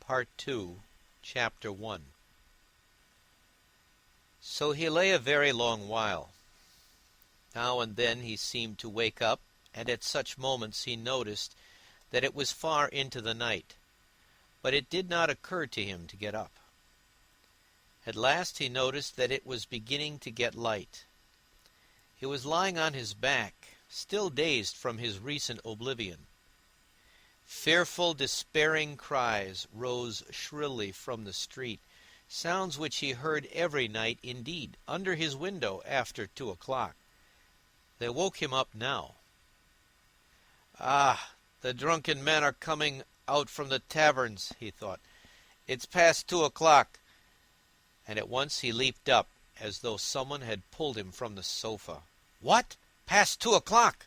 Part 2, Chapter 1. So he lay a very long while. Now and then he seemed to wake up, and at such moments he noticed that it was far into the night, but it did not occur to him to get up. At last he noticed that it was beginning to get light. He was lying on his back, still dazed from his recent oblivion. Fearful, despairing cries rose shrilly from the street, sounds which he heard every night indeed, under his window after 2 o'clock. They woke him up now. "Ah, the drunken men are coming out from the taverns," he thought. "It's past 2 o'clock." And at once he leaped up, as though someone had pulled him from the sofa. "What? Past 2 o'clock?"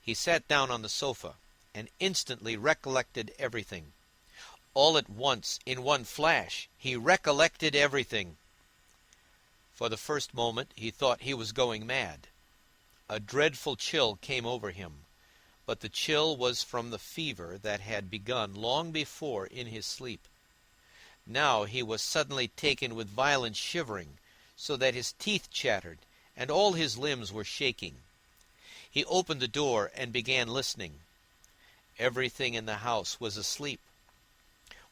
He sat down on the sofa, and instantly recollected everything. All at once, in one flash, he recollected everything. For the first moment he thought he was going mad. A dreadful chill came over him, but the chill was from the fever that had begun long before in his sleep. Now he was suddenly taken with violent shivering, so that his teeth chattered, and all his limbs were shaking. He opened the door and began listening. Everything in the house was asleep.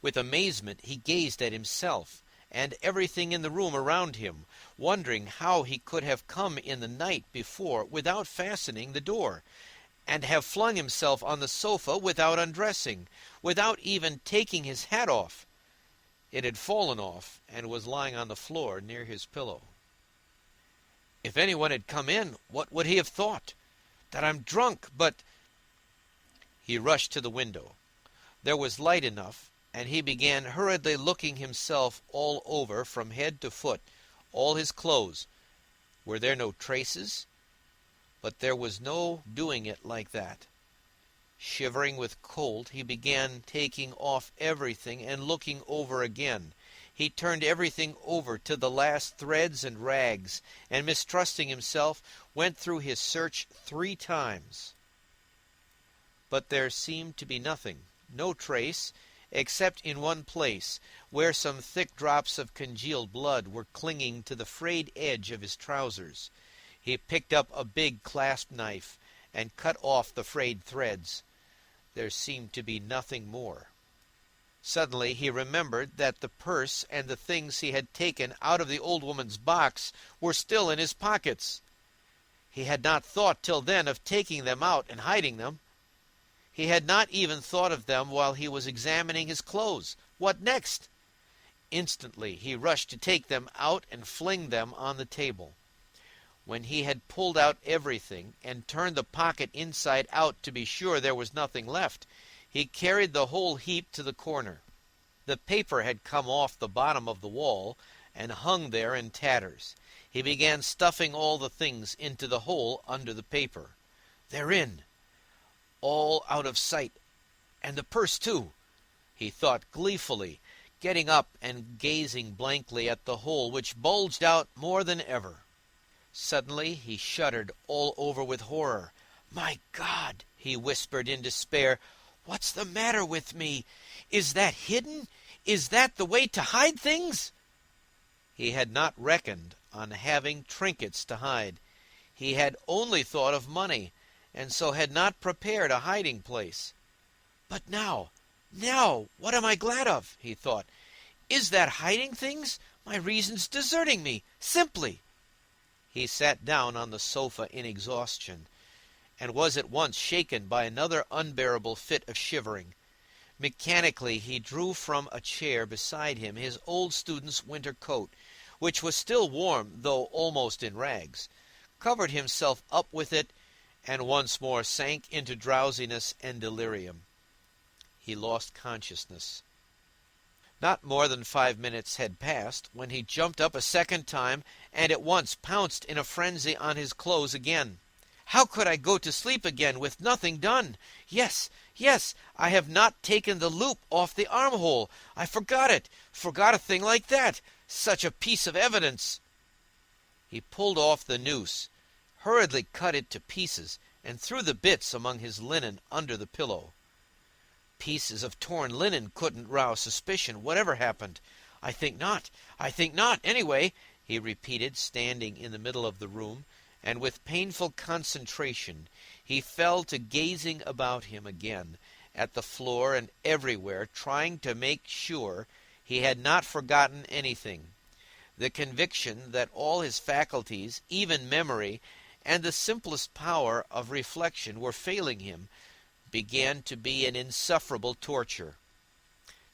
With amazement he gazed at himself and everything in the room around him, wondering how he could have come in the night before without fastening the door, and have flung himself on the sofa without undressing, without even taking his hat off. It had fallen off and was lying on the floor near his pillow. If anyone had come in, what would he have thought? That I'm drunk, but... He rushed to the window. There was light enough, and he began hurriedly looking himself all over from head to foot, all his clothes. Were there no traces? But there was no doing it like that. Shivering with cold, he began taking off everything and looking over again. He turned everything over to the last threads and rags, and mistrusting himself, went through his search 3 times. But there seemed to be nothing, no trace, except in one place, where some thick drops of congealed blood were clinging to the frayed edge of his trousers. He picked up a big clasp knife and cut off the frayed threads. There seemed to be nothing more. Suddenly he remembered that the purse and the things he had taken out of the old woman's box were still in his pockets. He had not thought till then of taking them out and hiding them. He had not even thought of them while he was examining his clothes. What next? Instantly he rushed to take them out and fling them on the table. When he had pulled out everything and turned the pocket inside out to be sure there was nothing left, he carried the whole heap to the corner. The paper had come off the bottom of the wall and hung there in tatters. He began stuffing all the things into the hole under the paper. "They're in. All out of sight. And the purse, too," he thought gleefully, getting up and gazing blankly at the hole which bulged out more than ever. Suddenly he shuddered all over with horror. "My God," he whispered in despair, "what's the matter with me? Is that hidden? Is that the way to hide things?" He had not reckoned on having trinkets to hide. He had only thought of money, and so had not prepared a hiding place. "But now, what am I glad of?" he thought. "Is that hiding things? My reason's deserting me, simply." He sat down on the sofa in exhaustion, and was at once shaken by another unbearable fit of shivering. Mechanically he drew from a chair beside him his old student's winter coat, which was still warm though almost in rags, covered himself up with it, and once more sank into drowsiness and delirium. He lost consciousness. Not more than 5 minutes had passed when he jumped up a second time and at once pounced in a frenzy on his clothes again. "How could I go to sleep again with nothing done? Yes, I have not taken the loop off the armhole. I forgot it. Forgot a thing like that. Such a piece of evidence." He pulled off the noose, hurriedly cut it to pieces, and threw the bits among his linen under the pillow. Pieces of torn linen couldn't rouse suspicion, whatever happened. I think not. I think not, anyway, he repeated, standing in the middle of the room, and with painful concentration he fell to gazing about him again, at the floor and everywhere, trying to make sure he had not forgotten anything. The conviction that all his faculties, even memory, and the simplest power of reflection were failing him, began to be an insufferable torture.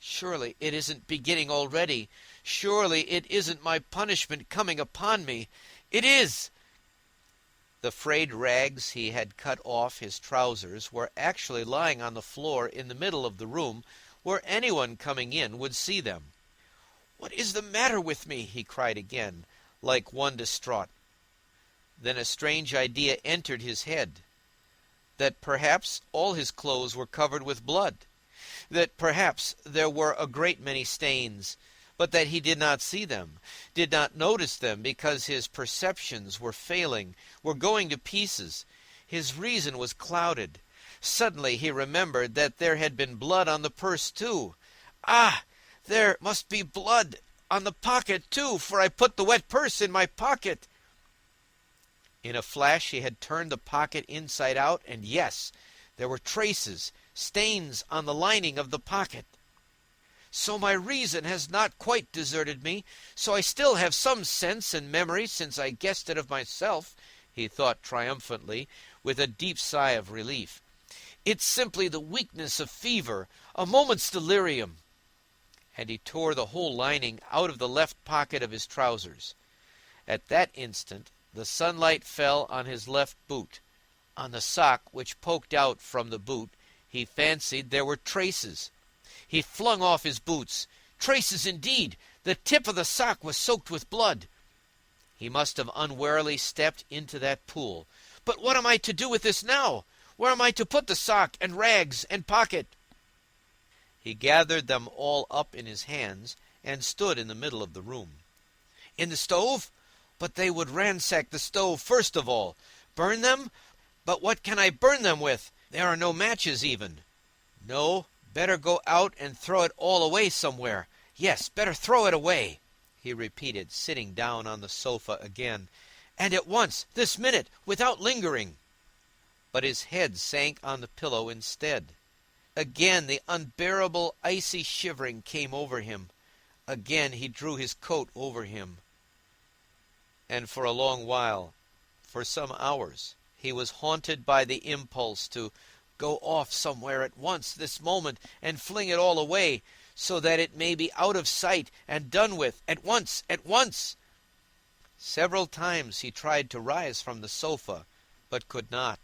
Surely it isn't beginning already. Surely it isn't my punishment coming upon me. It is! The frayed rags he had cut off his trousers were actually lying on the floor in the middle of the room, where anyone coming in would see them. "What is the matter with me?" he cried again, like one distraught. Then a strange idea entered his head, that perhaps all his clothes were covered with blood, that perhaps there were a great many stains, but that he did not see them, did not notice them, because his perceptions were failing, were going to pieces. His reason was clouded. Suddenly he remembered that there had been blood on the purse too. Ah! There must be blood on the pocket too, for I put the wet purse in my pocket. In a flash he had turned the pocket inside out, and yes, there were traces, stains on the lining of the pocket. So my reason has not quite deserted me, so I still have some sense and memory since I guessed it of myself, he thought triumphantly, with a deep sigh of relief. It's simply the weakness of fever, a moment's delirium. And he tore the whole lining out of the left pocket of his trousers. At that instant the sunlight fell on his left boot. On the sock which poked out from the boot he fancied there were traces. He flung off his boots. Traces indeed! The tip of the sock was soaked with blood. He must have unwarily stepped into that pool. But what am I to do with this now? Where am I to put the sock and rags and pocket? He gathered them all up in his hands and stood in the middle of the room. In the stove? But they would ransack the stove first of all. Burn them? But what can I burn them with? There are no matches even. No, better go out and throw it all away somewhere. Yes, better throw it away, he repeated, sitting down on the sofa again. And at once, this minute, without lingering. But his head sank on the pillow instead. Again the unbearable icy shivering came over him. Again he drew his coat over him. And for a long while, for some hours, he was haunted by the impulse to go off somewhere at once, this moment, and fling it all away, so that it may be out of sight and done with, at once, at once. Several times he tried to rise from the sofa, but could not.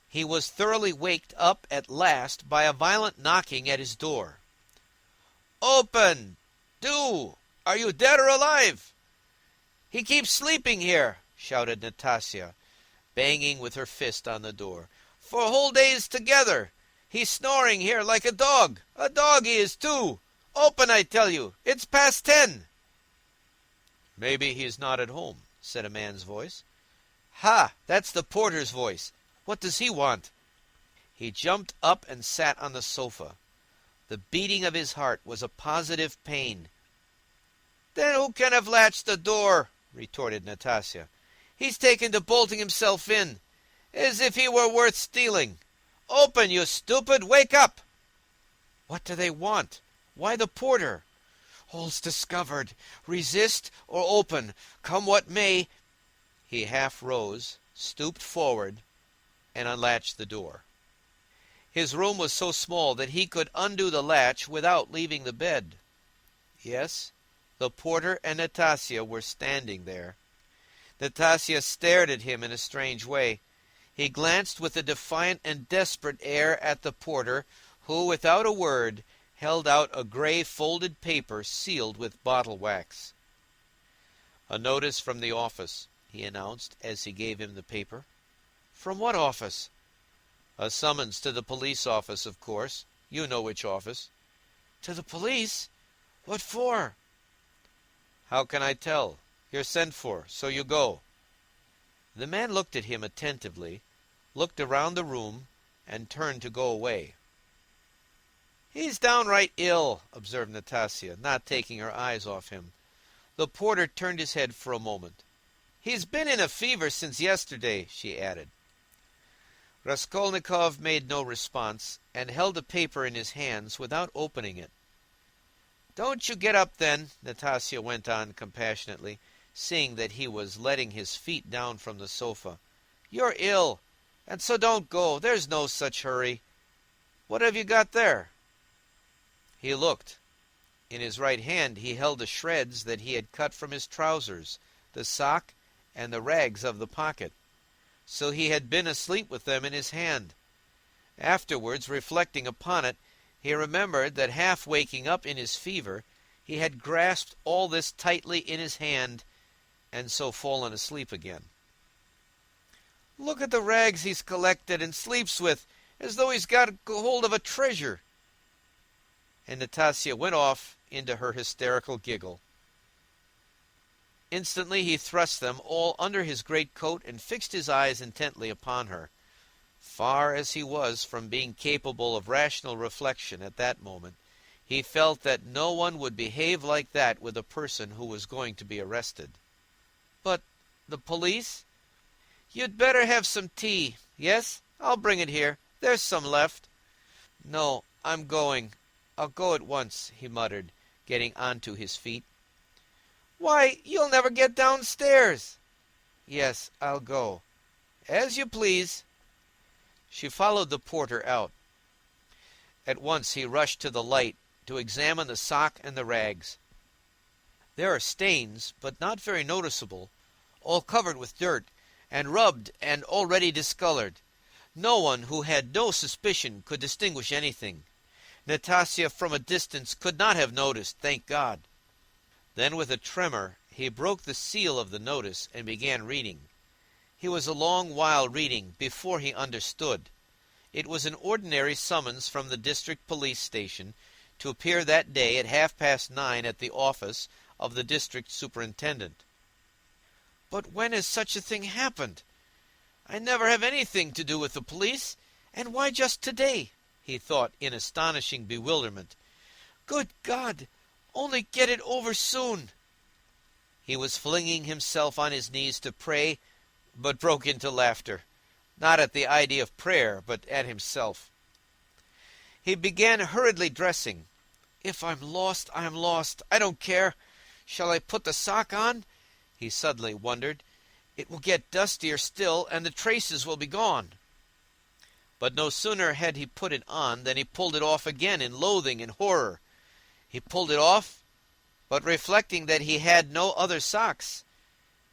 He was thoroughly waked up at last by a violent knocking at his door. "Open! Do! Are you dead or alive?" "He keeps sleeping here," shouted Nastasia, banging with her fist on the door. "For whole days together. He's snoring here like a dog. A dog he is, too. Open, I tell you. It's past 10. "Maybe he's not at home," said a man's voice. "Ha! That's the porter's voice. What does he want?" He jumped up and sat on the sofa. The beating of his heart was a positive pain. "Then who can have latched the door?" retorted Nastasia. "He's taken to bolting himself in, as if he were worth stealing. Open, you stupid! Wake up!" "What do they want? Why the porter?" "All's discovered. Resist or open, come what may." He half rose, stooped forward, and unlatched the door. His room was so small that he could undo the latch without leaving the bed. Yes, the porter and Nastasia were standing there. Nastasia stared at him in a strange way. He glanced with a defiant and desperate air at the porter, who, without a word, held out a gray folded paper sealed with bottle wax. "A notice from the office," he announced as he gave him the paper. "From what office?" "A summons to the police office, of course. You know which office." "To the police? What for?" "How can I tell? You're sent for, so you go." The man looked at him attentively, looked around the room, and turned to go away. "He's downright ill," observed Nastasia, not taking her eyes off him. The porter turned his head for a moment. "He's been in a fever since yesterday," she added. Raskolnikov made no response, and held a paper in his hands without opening it. "Don't you get up, then," Nastasia went on compassionately, seeing that he was letting his feet down from the sofa. "You're ill, and so don't go. There's no such hurry. What have you got there?" He looked. In his right hand he held the shreds that he had cut from his trousers, the sock, and the rags of the pocket. So he had been asleep with them in his hand. Afterwards, reflecting upon it, he remembered that, half waking up in his fever, he had grasped all this tightly in his hand, and so fallen asleep again. "Look at the rags he's collected and sleeps with, as though he's got hold of a treasure." And Nastasia went off into her hysterical giggle. Instantly he thrust them all under his greatcoat and fixed his eyes intently upon her. Far as he was from being capable of rational reflection at that moment, he felt that no one would behave like that with a person who was going to be arrested. "But the police?" "You'd better have some tea. Yes, I'll bring it here. There's some left." "No, I'm going. I'll go at once," he muttered, getting onto his feet. "Why, you'll never get downstairs." "Yes, I'll go." "As you please." She followed the porter out. At once he rushed to the light to examine the sock and the rags. There are stains, but not very noticeable, all covered with dirt, and rubbed and already discolored. No one who had no suspicion could distinguish anything. Nastasia from a distance could not have noticed, thank God. Then with a tremor he broke the seal of the notice and began reading. He was a long while reading before he understood. It was an ordinary summons from the district police station to appear that day at 9:30 at the office of the district superintendent. "But when has such a thing happened? I never have anything to do with the police, and why just today?" he thought in astonishing bewilderment. "Good God! Only get it over soon." He was flinging himself on his knees to pray, but broke into laughter, not at the idea of prayer, but at himself. He began hurriedly dressing. "If I'm lost, I'm lost. I don't care. Shall I put the sock on?" he suddenly wondered. "It will get dustier still, and the traces will be gone." But no sooner had he put it on than he pulled it off again in loathing and horror. He pulled it off, but reflecting that he had no other socks,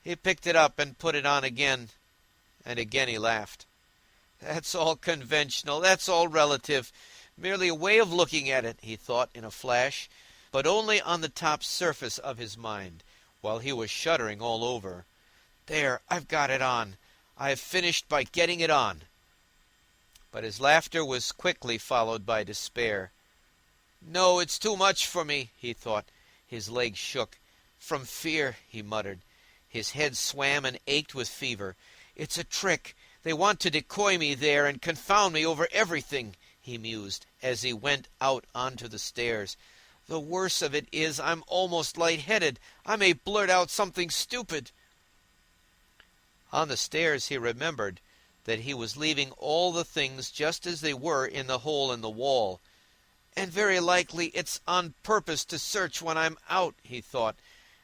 he picked it up and put it on again, and again he laughed. "That's all conventional, that's all relative, merely a way of looking at it," he thought in a flash, but only on the top surface of his mind, while he was shuddering all over. "There, I've got it on. I have finished by getting it on." But his laughter was quickly followed by despair. "No, it's too much for me," he thought. His legs shook. "From fear," he muttered. His head swam and ached with fever. "It's a trick. They want to decoy me there and confound me over everything," he mused, as he went out onto the stairs. "The worst of it is I'm almost light-headed. I may blurt out something stupid." On the stairs he remembered that he was leaving all the things just as they were in the hole in the wall. "And very likely it's on purpose to search when I'm out," he thought,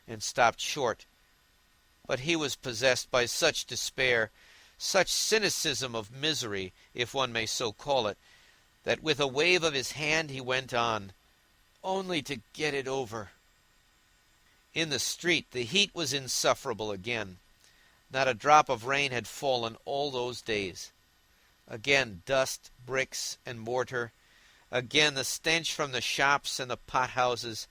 and stopped short. But he was possessed by such despair, such cynicism of misery, if one may so call it, that with a wave of his hand he went on, "Only to get it over." In the street the heat was insufferable again. Not a drop of rain had fallen all those days. Again dust, bricks, and mortar. Again the stench from the shops and the pot-houses.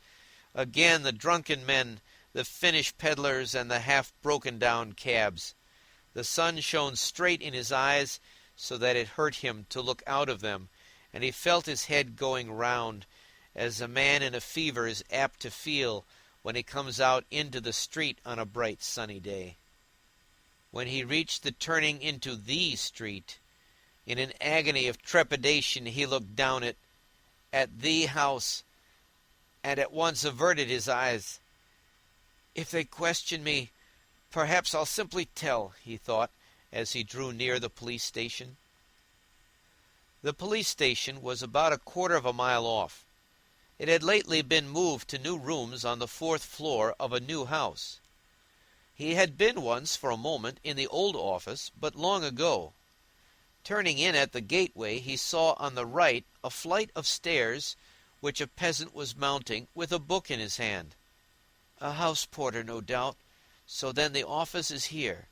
Again the drunken men, the Finnish peddlers, and the half-broken-down cabs. The sun shone straight in his eyes, so that it hurt him to look out of them, and he felt his head going round, as a man in a fever is apt to feel when he comes out into the street on a bright sunny day. When he reached the turning into the street, in an agony of trepidation he looked down it, at the house, and at once averted his eyes. "If they question me, perhaps I'll simply tell," he thought, as he drew near the police station. The police station was about a quarter of a mile off. It had lately been moved to new rooms on the 4th floor of a new house. He had been once for a moment in the old office, but long ago. Turning in at the gateway, he saw on the right a flight of stairs which a peasant was mounting with a book in his hand. "A house porter, no doubt, so then the office is here,"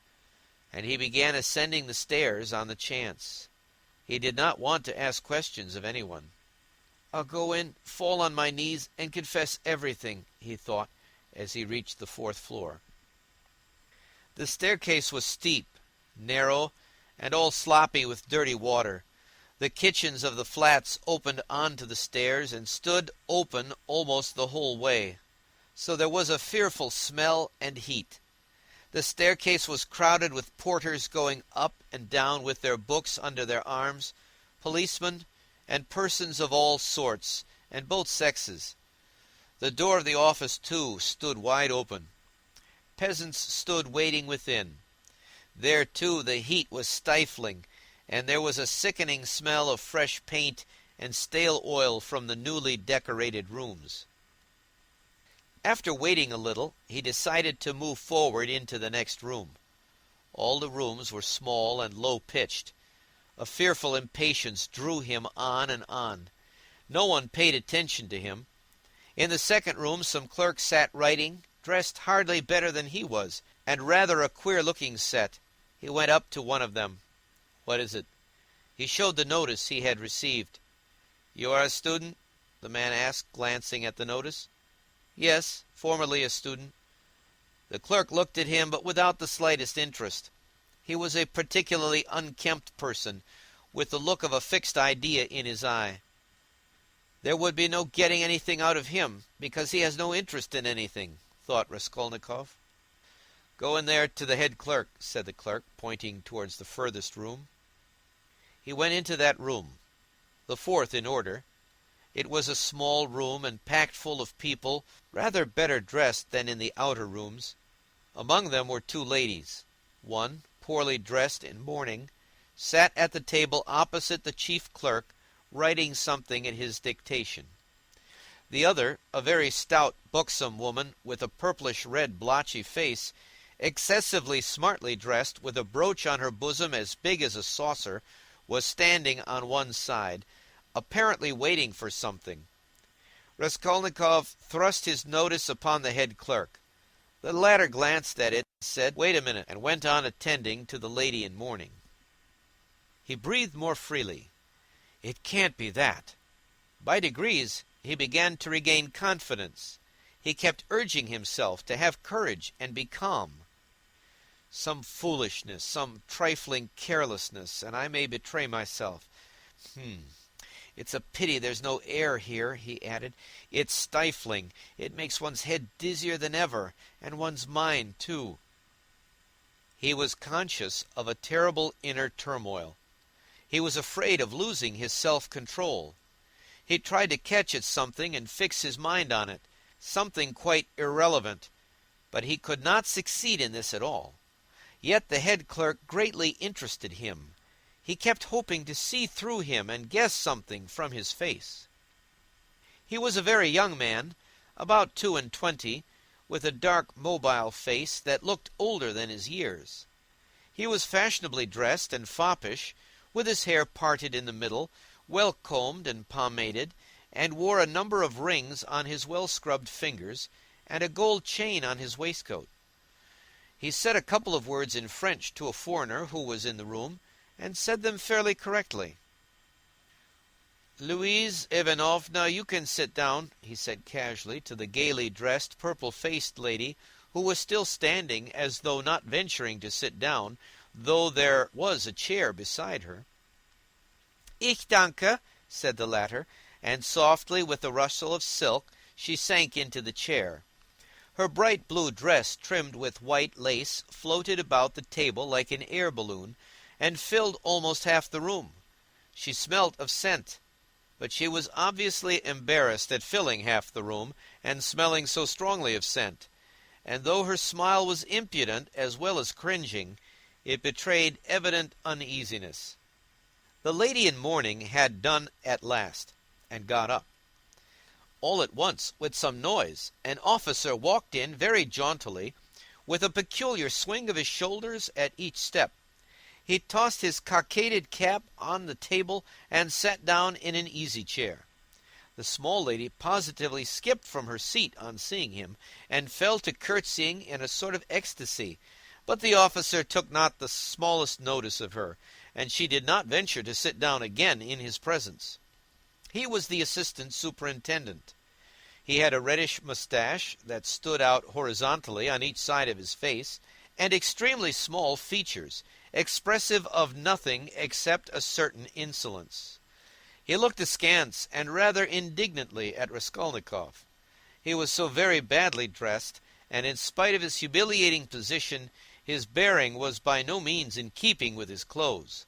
and he began ascending the stairs on the chance. He did not want to ask questions of anyone. "I'll go in, fall on my knees, and confess everything," he thought, as he reached the 4th floor. The staircase was steep, narrow, and all sloppy with dirty water. The kitchens of the flats opened onto the stairs and stood open almost the whole way, so there was a fearful smell and heat. The staircase was crowded with porters going up and down with their books under their arms, policemen, and persons of all sorts, and both sexes. The door of the office, too, stood wide open. Peasants stood waiting within. There, too, the heat was stifling, and there was a sickening smell of fresh paint and stale oil from the newly decorated rooms. After waiting a little, he decided to move forward into the next room. All the rooms were small and low-pitched. A fearful impatience drew him on and on. No one paid attention to him. In the second room some clerks sat writing, dressed hardly better than he was, and rather a queer-looking set. He went up to one of them. "What is it?" He showed the notice he had received. "You are a student?" the man asked, glancing at the notice. "Yes, formerly a student." The clerk looked at him, but without the slightest interest. He was a particularly unkempt person, with the look of a fixed idea in his eye. There would be no getting anything out of him, because he has no interest in anything, thought Raskolnikov. "Go in there to the head clerk," said the clerk, pointing towards the furthest room. He went into that room, the 4th in order. It was a small room and packed full of people, rather better dressed than in the outer rooms. Among them were 2 ladies. One, poorly dressed in mourning, sat at the table opposite the chief clerk, writing something at his dictation. The other, a very stout, buxom woman with a purplish-red blotchy face, excessively smartly dressed, with a brooch on her bosom as big as a saucer, was standing on one side, apparently waiting for something. Raskolnikov thrust his notice upon the head clerk. The latter glanced at it, said, "Wait a minute," and went on attending to the lady in mourning. He breathed more freely. It can't be that. By degrees he began to regain confidence. He kept urging himself to have courage and be calm. Some foolishness, some trifling carelessness, and I may betray myself. It's a pity there's no air here," he added. "It's stifling. It makes one's head dizzier than ever, and one's mind, too." He was conscious of a terrible inner turmoil. He was afraid of losing his self-control. He tried to catch at something and fix his mind on it, something quite irrelevant, but he could not succeed in this at all. Yet the head clerk greatly interested him. He kept hoping to see through him and guess something from his face. He was a very young man, about 22, with a dark, mobile face that looked older than his years. He was fashionably dressed and foppish, with his hair parted in the middle, well combed and pomaded, and wore a number of rings on his well-scrubbed fingers and a gold chain on his waistcoat. He said a couple of words in French to a foreigner who was in the room, and said them fairly correctly. "Louise Ivanovna, you can sit down," he said casually to the gaily dressed, purple-faced lady, who was still standing as though not venturing to sit down, though there was a chair beside her. "Ich danke," said the latter, and softly, with a rustle of silk, she sank into the chair. Her bright blue dress, trimmed with white lace, floated about the table like an air balloon, and filled almost half the room. She smelt of scent. but she was obviously embarrassed at filling half the room and smelling so strongly of scent, and though her smile was impudent as well as cringing, it betrayed evident uneasiness. The lady in mourning had done at last, and got up. All at once, with some noise, an officer walked in very jauntily, with a peculiar swing of his shoulders at each step. He tossed his cockaded cap on the table and sat down in an easy-chair. The small lady positively skipped from her seat on seeing him, and fell to curtsying in a sort of ecstasy, but the officer took not the smallest notice of her, and she did not venture to sit down again in his presence. He was the assistant superintendent. He had a reddish moustache that stood out horizontally on each side of his face, and extremely small features, expressive of nothing except a certain insolence. He looked askance and rather indignantly at Raskolnikov. He was so very badly dressed, and in spite of his humiliating position, his bearing was by no means in keeping with his clothes.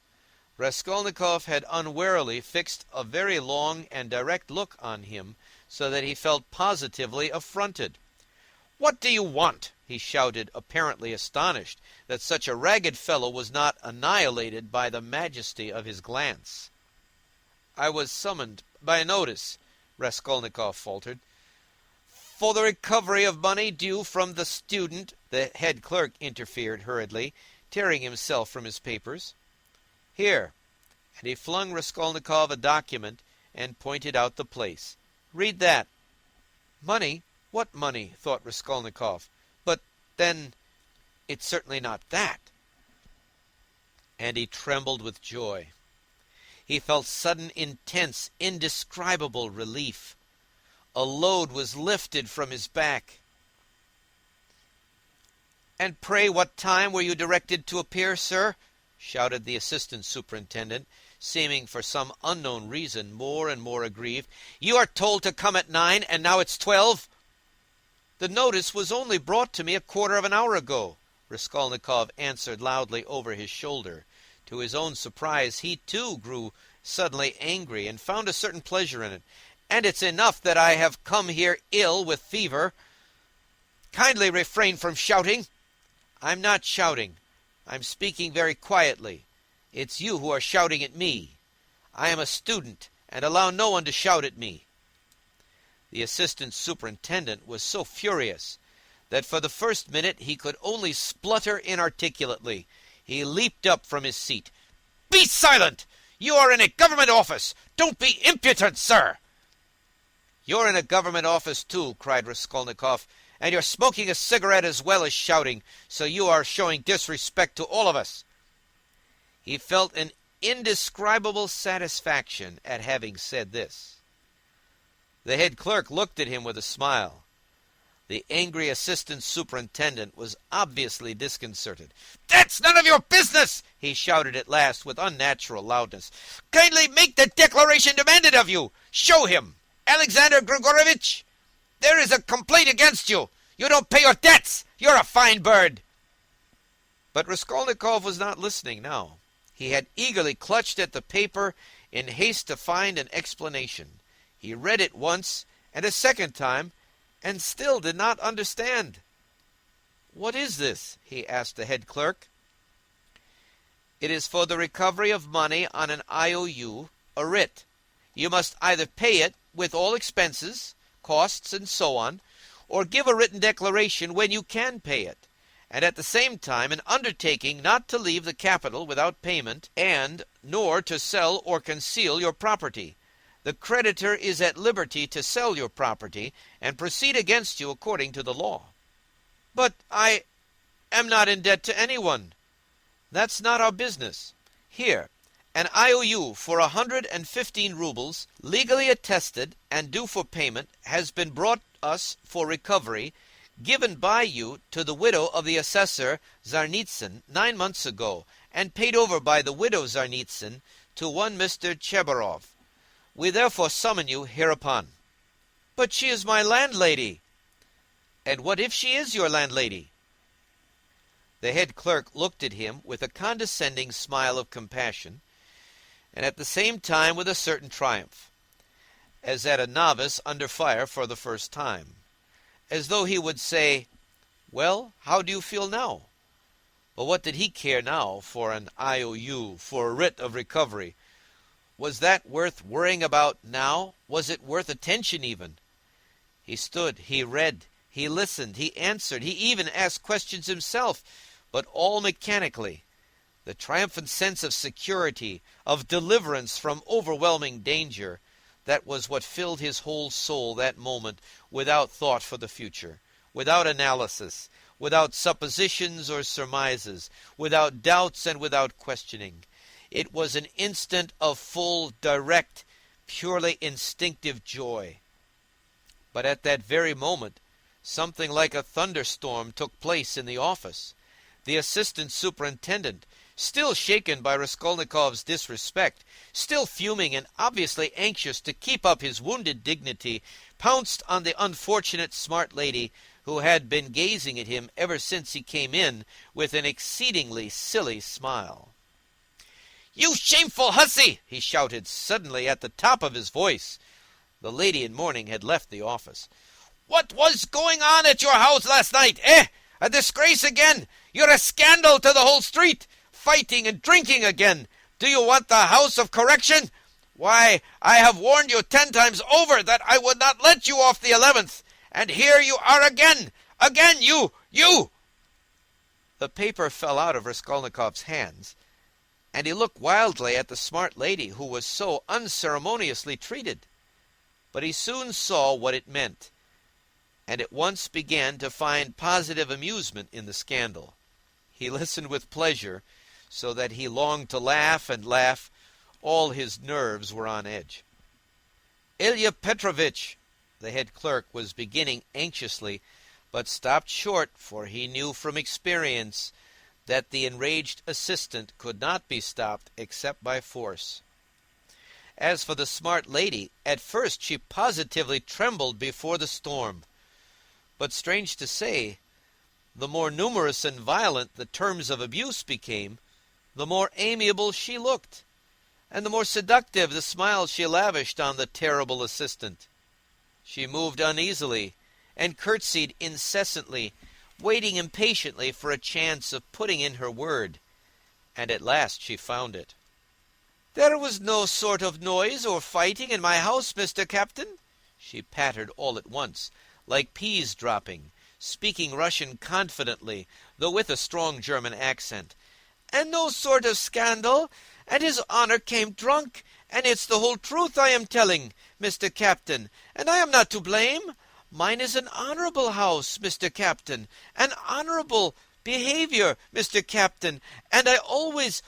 Raskolnikov had unwarily fixed a very long and direct look on him, so that he felt positively affronted. "What do you want?" he shouted, apparently astonished that such a ragged fellow was not annihilated by the majesty of his glance. "I was summoned by notice," Raskolnikov faltered. "For the recovery of money due from the student," the head clerk interfered hurriedly, tearing himself from his papers. "Here," and he flung Raskolnikov a document and pointed out the place. "Read that." "Money? What money?" thought Raskolnikov. "But then, it's certainly not that." And he trembled with joy. He felt sudden, intense, indescribable relief. A load was lifted from his back. "And pray what time were you directed to appear, sir?" shouted the assistant superintendent, seeming for some unknown reason more and more aggrieved. "You are told to come at 9, and now it's 12." "The notice was only brought to me a quarter of an hour ago," Raskolnikov answered loudly over his shoulder. To his own surprise, he too grew suddenly angry, and found a certain pleasure in it. "And it's enough that I have come here ill with fever. Kindly refrain from shouting." "I'm not shouting. I'm speaking very quietly. It's you who are shouting at me. I am a student, and allow no one to shout at me." The assistant superintendent was so furious that for the first minute he could only splutter inarticulately. He leaped up from his seat. "Be silent! You are in a government office! Don't be impudent, sir!" "You're in a government office too," cried Raskolnikov, "and you're smoking a cigarette as well as shouting, so you are showing disrespect to all of us." He felt an indescribable satisfaction at having said this. The head clerk looked at him with a smile. The angry assistant superintendent was obviously disconcerted. "That's none of your business!" he shouted at last with unnatural loudness. "Kindly make the declaration demanded of you. Show him, Alexander Grigorovitch. There is a complaint against you. You don't pay your debts. You're a fine bird." But Raskolnikov was not listening now. He had eagerly clutched at the paper in haste to find an explanation. He read it once and a second time, and still did not understand. "What is this?" he asked the head clerk. "It is for the recovery of money on an IOU, a writ. You must either pay it with all expenses, costs, and so on, or give a written declaration when you can pay it, and at the same time an undertaking not to leave the capital without payment, and nor to sell or conceal your property. The creditor is at liberty to sell your property and proceed against you according to the law." "But I am not in debt to anyone." "That's not our business. Here, an IOU for 115 rubles, legally attested and due for payment, has been brought us for recovery, given by you to the widow of the assessor Zarnitsyn 9 months ago, and paid over by the widow Zarnitsyn to one Mr. Chebarov. We therefore summon you hereupon." "But she is my landlady." "And what if she is your landlady?" The head clerk looked at him with a condescending smile of compassion, and at the same time with a certain triumph. as at a novice under fire for the first time, as though he would say, "Well, how do you feel now?" But what did he care now for an IOU, for a writ of recovery? Was that worth worrying about now? Was it worth attention even? He stood, he read, he listened, he answered, he even asked questions himself, but all mechanically. The triumphant sense of security, of deliverance from overwhelming danger, that was what filled his whole soul that moment, without thought for the future, without analysis, without suppositions or surmises, without doubts and without questioning. It was an instant of full, direct, purely instinctive joy. But at that very moment, something like a thunderstorm took place in the office. The assistant superintendent, still shaken by Raskolnikov's disrespect, still fuming and obviously anxious to keep up his wounded dignity, pounced on the unfortunate smart lady, who had been gazing at him ever since he came in with an exceedingly silly smile. "You shameful hussy!" he shouted suddenly at the top of his voice. The lady in mourning had left the office. "What was going on at your house last night, eh? A disgrace again! You're a scandal to the whole street! Fighting and drinking again! Do you want the house of correction? Why, I have warned you 10 times over that I would not let you off the 11th, and here you are again! Again, you! The paper fell out of Raskolnikov's hands, and he looked wildly at the smart lady who was so unceremoniously treated. But he soon saw what it meant, and at once began to find positive amusement in the scandal. He listened with pleasure, so that he longed to laugh and laugh. All his nerves were on edge. "Ilya Petrovitch," the head clerk was beginning anxiously, but stopped short, for he knew from experience that the enraged assistant could not be stopped except by force. As for the smart lady, at first she positively trembled before the storm. But strange to say, the more numerous and violent the terms of abuse became, the more amiable she looked, and the more seductive the smiles she lavished on the terrible assistant. She moved uneasily and curtsied incessantly, waiting impatiently for a chance of putting in her word, and at last she found it. "There was no sort of noise or fighting in my house, Mr. Captain," she pattered all at once, like peas dropping, speaking Russian confidently, though with a strong German accent. "And no sort of scandal, and his honor came drunk, and it's the whole truth I am telling, Mr. Captain, and I am not to blame. Mine is an honorable house, Mr. Captain, an honorable behavior, Mr. Captain, and I always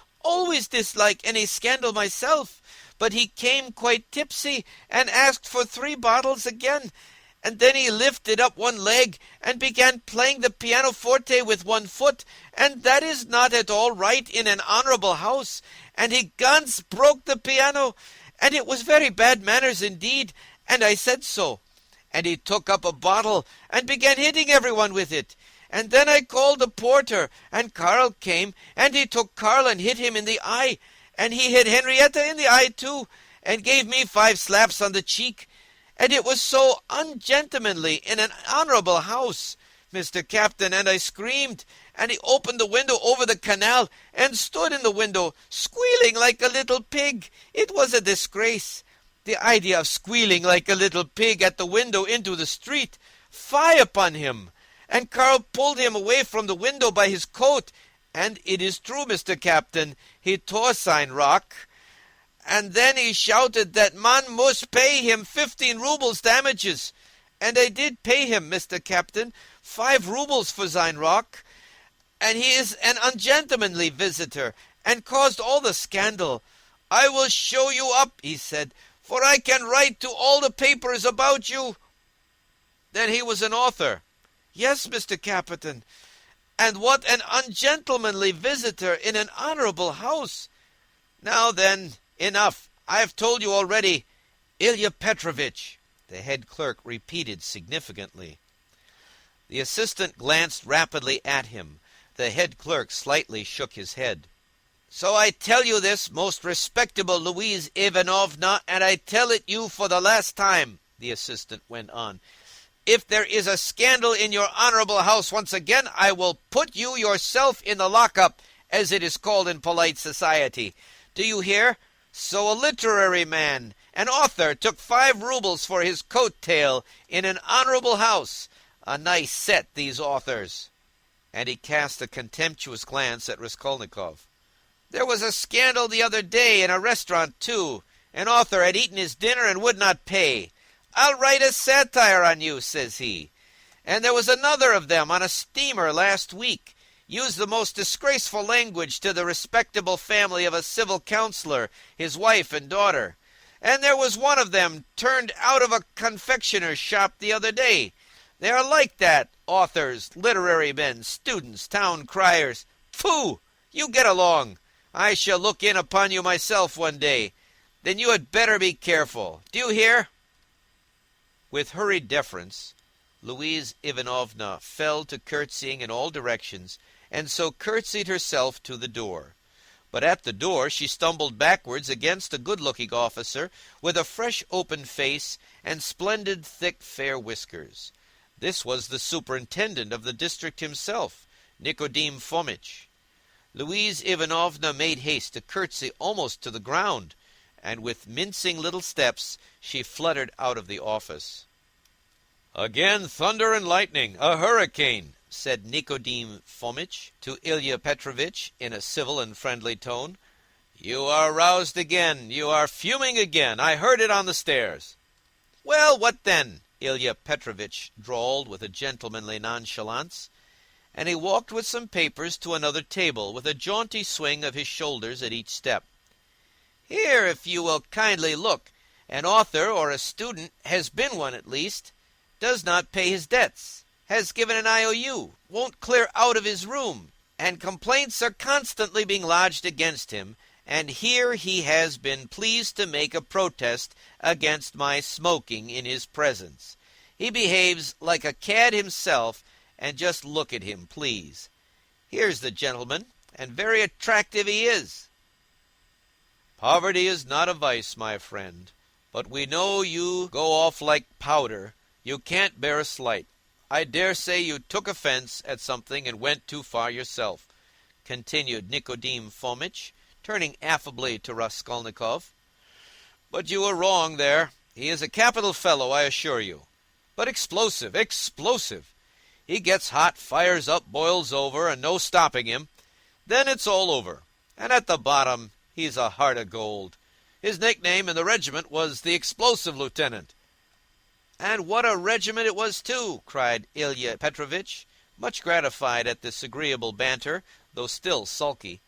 dislike any scandal myself. But he came quite tipsy and asked for 3 bottles again, and then he lifted up one leg and began playing the pianoforte with one foot, and that is not at all right in an honorable house, and he ganz broke the piano, and it was very bad manners indeed, and I said so. And he took up a bottle and began hitting everyone with it. And then I called the porter, and Karl came, and he took Karl and hit him in the eye, and he hit Henrietta in the eye too, and gave me 5 slaps on the cheek. And it was so ungentlemanly in an honorable house, Mr. Captain, and I screamed, and he opened the window over the canal and stood in the window, squealing like a little pig. It was a disgrace. The idea of squealing like a little pig at the window into the street. Fie upon him! And Karl pulled him away from the window by his coat, and it is true, Mr. Captain, he tore sein rock. And then he shouted that man must pay him 15 rubles damages. And I did pay him, Mr. Captain, 5 rubles for sein rock. And he is an ungentlemanly visitor, and caused all the scandal. I will show you up, he said, for I can write to all the papers about you. Then he was an author. Yes, Mr. Captain. And what an ungentlemanly visitor in an honorable house. Now then, enough. I have told you already. Ilya Petrovitch, the head clerk repeated significantly. The assistant glanced rapidly at him. The head clerk slightly shook his head. So I tell you this, most respectable Louise Ivanovna, and I tell it you for the last time, the assistant went on. If there is a scandal in your honorable house once again, I will put you yourself in the lock-up, as it is called in polite society. Do you hear? So a literary man, an author, took 5 rubles for his coat-tail in an honorable house. A nice set, these authors. And he cast a contemptuous glance at Raskolnikov. There was a scandal the other day in a restaurant, too. An author had eaten his dinner and would not pay. I'll write a satire on you, says he. And there was another of them on a steamer last week. Used the most disgraceful language to the respectable family of a civil councillor, his wife and daughter. And there was one of them turned out of a confectioner's shop the other day. They are like that, authors, literary men, students, town criers. Pooh! You get along. I shall look in upon you myself one day. Then you had better be careful. Do you hear? With hurried deference, Louise Ivanovna fell to curtsying in all directions, and so curtsied herself to the door. But at the door she stumbled backwards against a good-looking officer with a fresh open face and splendid thick fair whiskers. This was the superintendent of the district himself, Nicodim Fomitch. Louise Ivanovna made haste to curtsy almost to the ground, and with mincing little steps she fluttered out of the office. Again thunder and lightning, a hurricane, said Nicodim Fomitch to Ilya Petrovitch in a civil and friendly tone. You are roused again, you are fuming again, I heard it on the stairs. Well, what then? Ilya Petrovitch drawled with a gentlemanly nonchalance, and he walked with some papers to another table, with a jaunty swing of his shoulders at each step. Here, if you will kindly look, an author or a student has been one at least, does not pay his debts, has given an IOU, won't clear out of his room, and complaints are constantly being lodged against him, and here he has been pleased to make a protest against my smoking in his presence. He behaves like a cad himself, and just look at him, please. Here's the gentleman, and very attractive he is. Poverty is not a vice, my friend, but we know you go off like powder. You can't bear a slight. I dare say you took offense at something and went too far yourself, continued Nicodim Fomitch, turning affably to Raskolnikov. But you were wrong there. He is a capital fellow, I assure you. But explosive, explosive. He gets hot, fires up, boils over, and no stopping him. Then it's all over. And at the bottom, he's a heart of gold. His nickname in the regiment was the Explosive Lieutenant. And what a regiment it was, too, cried Ilya Petrovitch, much gratified at this agreeable banter, though still sulky.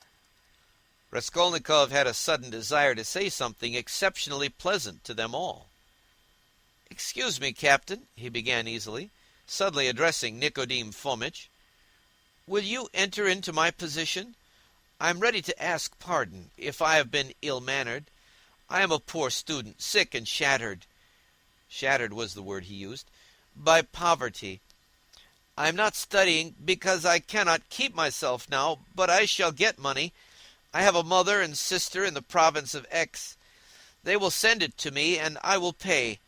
Raskolnikov had a sudden desire to say something exceptionally pleasant to them all. Excuse me, Captain, he began easily, suddenly addressing Nicodim Fomitch. Will you enter into my position? I am ready to ask pardon if I have been ill-mannered. I am a poor student, sick and shattered. Shattered was the word he used, by poverty. I am not studying because I cannot keep myself now, but I shall get money. I have a mother and sister in the province of X. They will send it to me, and I will pay.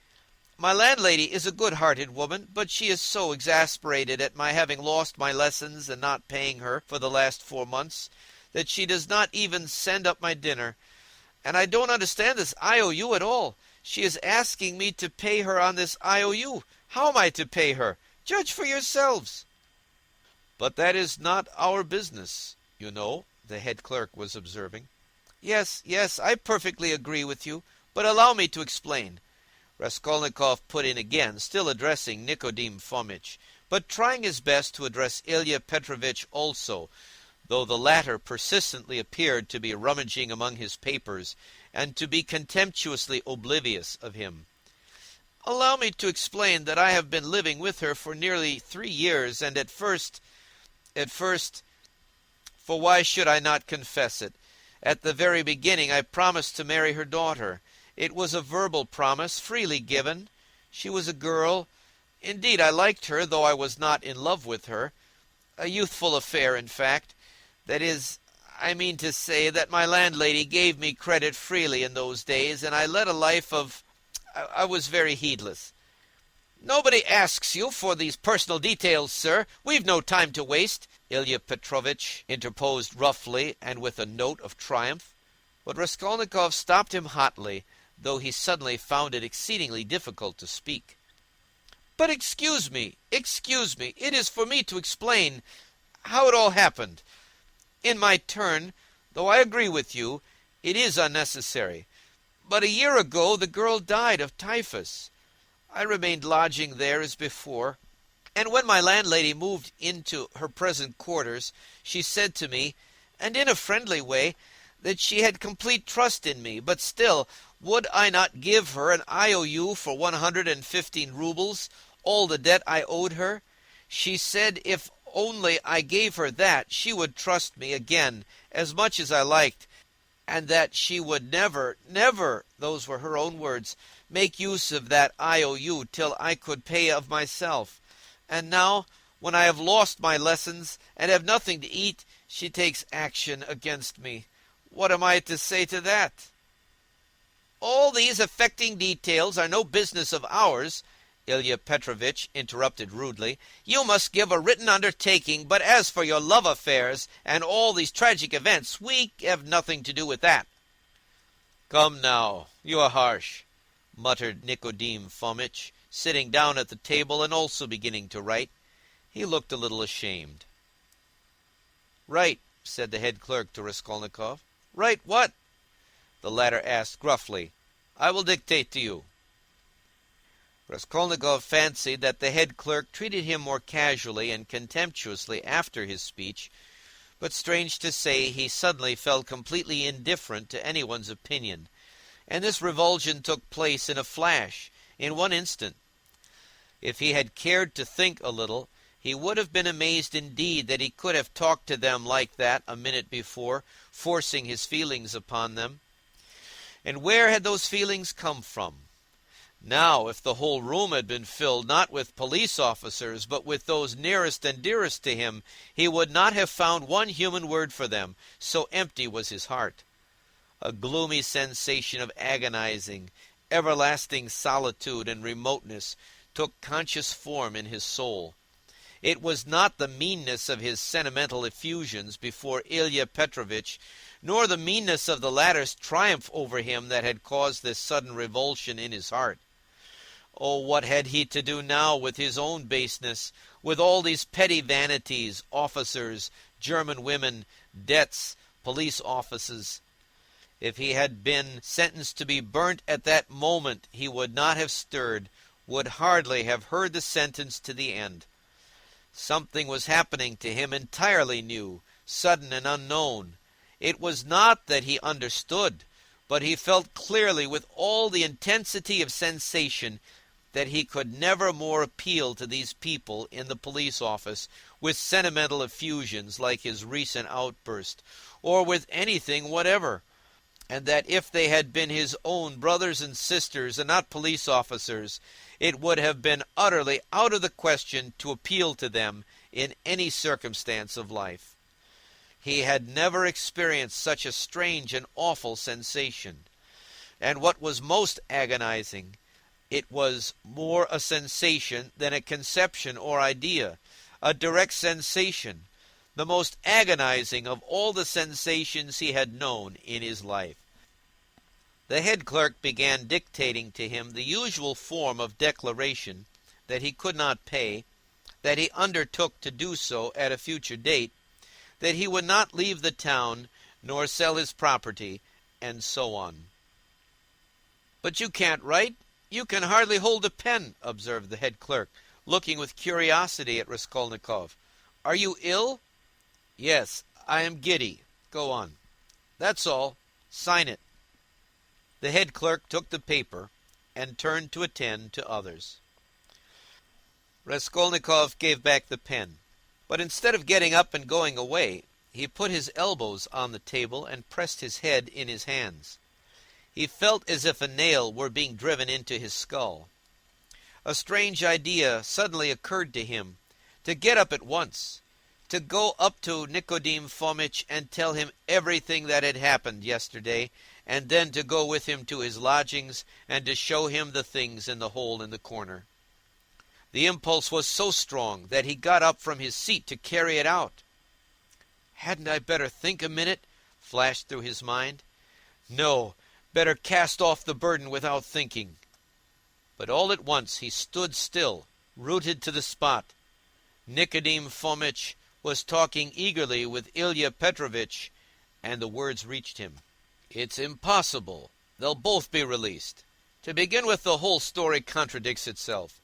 My landlady is a good-hearted woman, but she is so exasperated at my having lost my lessons and not paying her for the last 4 months that she does not even send up my dinner. And I don't understand this IOU at all. She is asking me to pay her on this IOU. How am I to pay her? Judge for yourselves. But that is not our business, you know, the head clerk was observing. Yes, I perfectly agree with you, but allow me to explain. Raskolnikov put in again, still addressing Nicodim Fomitch, but trying his best to address Ilya Petrovitch also, though the latter persistently appeared to be rummaging among his papers and to be contemptuously oblivious of him. Allow me to explain that I have been living with her for nearly 3 years, and at first, for why should I not confess it? At the very beginning I promised to marry her daughter. It was a verbal promise, freely given. She was a girl. Indeed, I liked her, though I was not in love with her. A youthful affair, in fact. That is, I mean to say that my landlady gave me credit freely in those days, and I led a life of... I was very heedless. Nobody asks you for these personal details, sir. We've no time to waste, Ilya Petrovitch interposed roughly and with a note of triumph. But Raskolnikov stopped him hotly, though he suddenly found it exceedingly difficult to speak. But excuse me, it is for me to explain how it all happened. In my turn, though I agree with you, it is unnecessary. But a year ago the girl died of typhus. I remained lodging there as before, and when my landlady moved into her present quarters, she said to me, and in a friendly way, that she had complete trust in me, but still, would I not give her an IOU for 115 rubles, all the debt I owed her? She said if only I gave her that, she would trust me again as much as I liked, and that she would never, those were her own words, make use of that IOU till I could pay of myself. And now, when I have lost my lessons and have nothing to eat, she takes action against me. What am I to say to that? All these affecting details are no business of ours, Ilya Petrovitch interrupted rudely. You must give a written undertaking, but as for your love affairs and all these tragic events, we have nothing to do with that. Come now, you are harsh, muttered Nicodim Fomitch, sitting down at the table and also beginning to write. He looked a little ashamed. Write, said the head clerk to Raskolnikov. Write what? The latter asked gruffly. I will dictate to you. Raskolnikov fancied that the head clerk treated him more casually and contemptuously after his speech, but strange to say, he suddenly felt completely indifferent to anyone's opinion, and this revulsion took place in a flash, in one instant. If he had cared to think a little, he would have been amazed indeed that he could have talked to them like that a minute before, forcing his feelings upon them. And where had those feelings come from? Now, if the whole room had been filled not with police officers, but with those nearest and dearest to him, he would not have found one human word for them, so empty was his heart. A gloomy sensation of agonizing, everlasting solitude and remoteness took conscious form in his soul. It was not the meanness of his sentimental effusions before Ilya Petrovitch, nor the meanness of the latter's triumph over him that had caused this sudden revulsion in his heart. Oh, what had he to do now with his own baseness, with all these petty vanities, officers, German women, debts, police offices? If he had been sentenced to be burnt at that moment, he would not have stirred, would hardly have heard the sentence to the end. Something was happening to him entirely new, sudden and unknown. It was not that he understood, but he felt clearly with all the intensity of sensation that he could never more appeal to these people in the police office with sentimental effusions like his recent outburst, or with anything whatever, and that if they had been his own brothers and sisters and not police officers, it would have been utterly out of the question to appeal to them in any circumstance of life. He had never experienced such a strange and awful sensation, and what was most agonizing, it was more a sensation than a conception or idea, a direct sensation, the most agonizing of all the sensations he had known in his life. The head clerk began dictating to him the usual form of declaration that he could not pay, that he undertook to do so at a future date, that he would not leave the town nor sell his property, and so on. But you can't write. You can hardly hold a pen, observed the head clerk, looking with curiosity at Raskolnikov. Are you ill? Yes, I am giddy. Go on. That's all. Sign it. The head clerk took the paper and turned to attend to others. Raskolnikov gave back the pen, but instead of getting up and going away, he put his elbows on the table and pressed his head in his hands. He felt as if a nail were being driven into his skull. A strange idea suddenly occurred to him, to get up at once, to go up to Nicodim Fomitch and tell him everything that had happened yesterday, and then to go with him to his lodgings and to show him the things in the hole in the corner. The impulse was so strong that he got up from his seat to carry it out. "Hadn't I better think a minute?" flashed through his mind. "No, better cast off the burden without thinking." But all at once he stood still, rooted to the spot. Nicodim Fomitch was talking eagerly with Ilya Petrovitch, and the words reached him. "It's impossible. They'll both be released. To begin with, the whole story contradicts itself.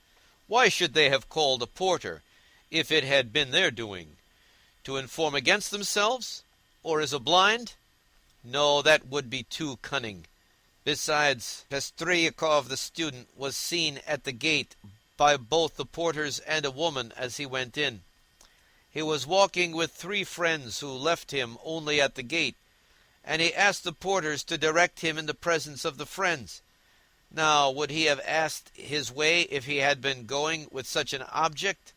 Why should they have called a porter, if it had been their doing? To inform against themselves, or as a blind? No, that would be too cunning. Besides, Pestryakov the student was seen at the gate by both the porters and a woman as he went in. He was walking with 3 friends who left him only at the gate, and he asked the porters to direct him in the presence of the friends. Now, would he have asked his way if he had been going with such an object?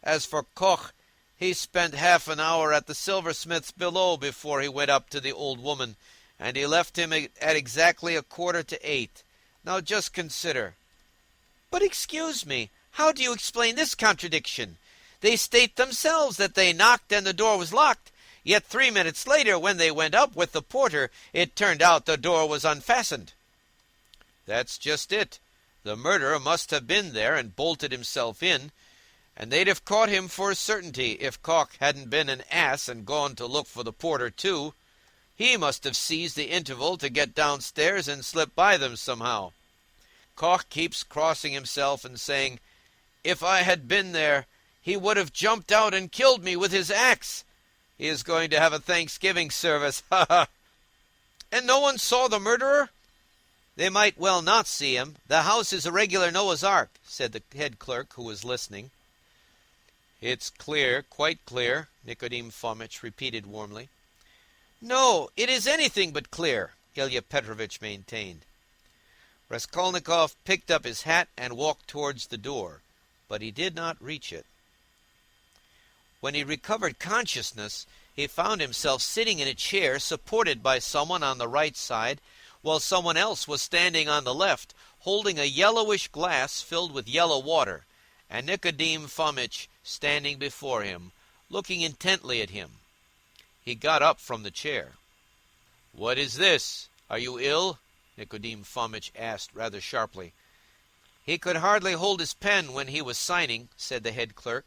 As for Koch, he spent half an hour at the silversmith's below before he went up to the old woman, and he left him at exactly 7:45. Now just consider." "But excuse me, how do you explain this contradiction? They state themselves that they knocked and the door was locked, yet 3 minutes later, when they went up with the porter, it turned out the door was unfastened." "That's just it. The murderer must have been there and bolted himself in, and they'd have caught him for a certainty if Koch hadn't been an ass and gone to look for the porter too. He must have seized the interval to get downstairs and slip by them somehow. Koch keeps crossing himself and saying, 'If I had been there, he would have jumped out and killed me with his axe.' He is going to have a Thanksgiving service, ha ha!" "And no one saw the murderer?" "They might well not see him. The house is a regular Noah's Ark," said the head clerk, who was listening. "It's clear, quite clear," Nicodim Fomitch repeated warmly. "No, it is anything but clear," Ilya Petrovitch maintained. Raskolnikov picked up his hat and walked towards the door, but he did not reach it. When he recovered consciousness, he found himself sitting in a chair supported by someone on the right side, while someone else was standing on the left, holding a yellowish glass filled with yellow water, and Nicodim Fomitch standing before him, looking intently at him. He got up from the chair. "What is this? Are you ill?" Nicodim Fomitch asked rather sharply. "He could hardly hold his pen when he was signing," said the head clerk,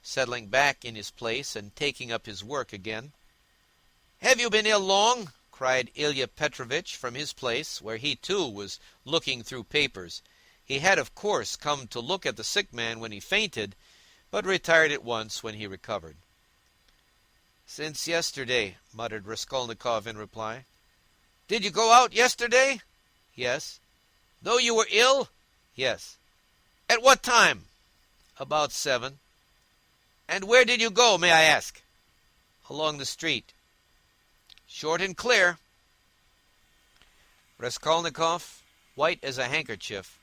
settling back in his place and taking up his work again. "Have you been ill long?" cried Ilya Petrovitch from his place, where he too was looking through papers. He had, of course, come to look at the sick man when he fainted, but retired at once when he recovered. "Since yesterday," muttered Raskolnikov in reply. "Did you go out yesterday?" "Yes." "Though you were ill?" "Yes." "At what time?" "About 7. "And where did you go, may I ask?" "Along the street." "Short and clear." Raskolnikov, white as a handkerchief,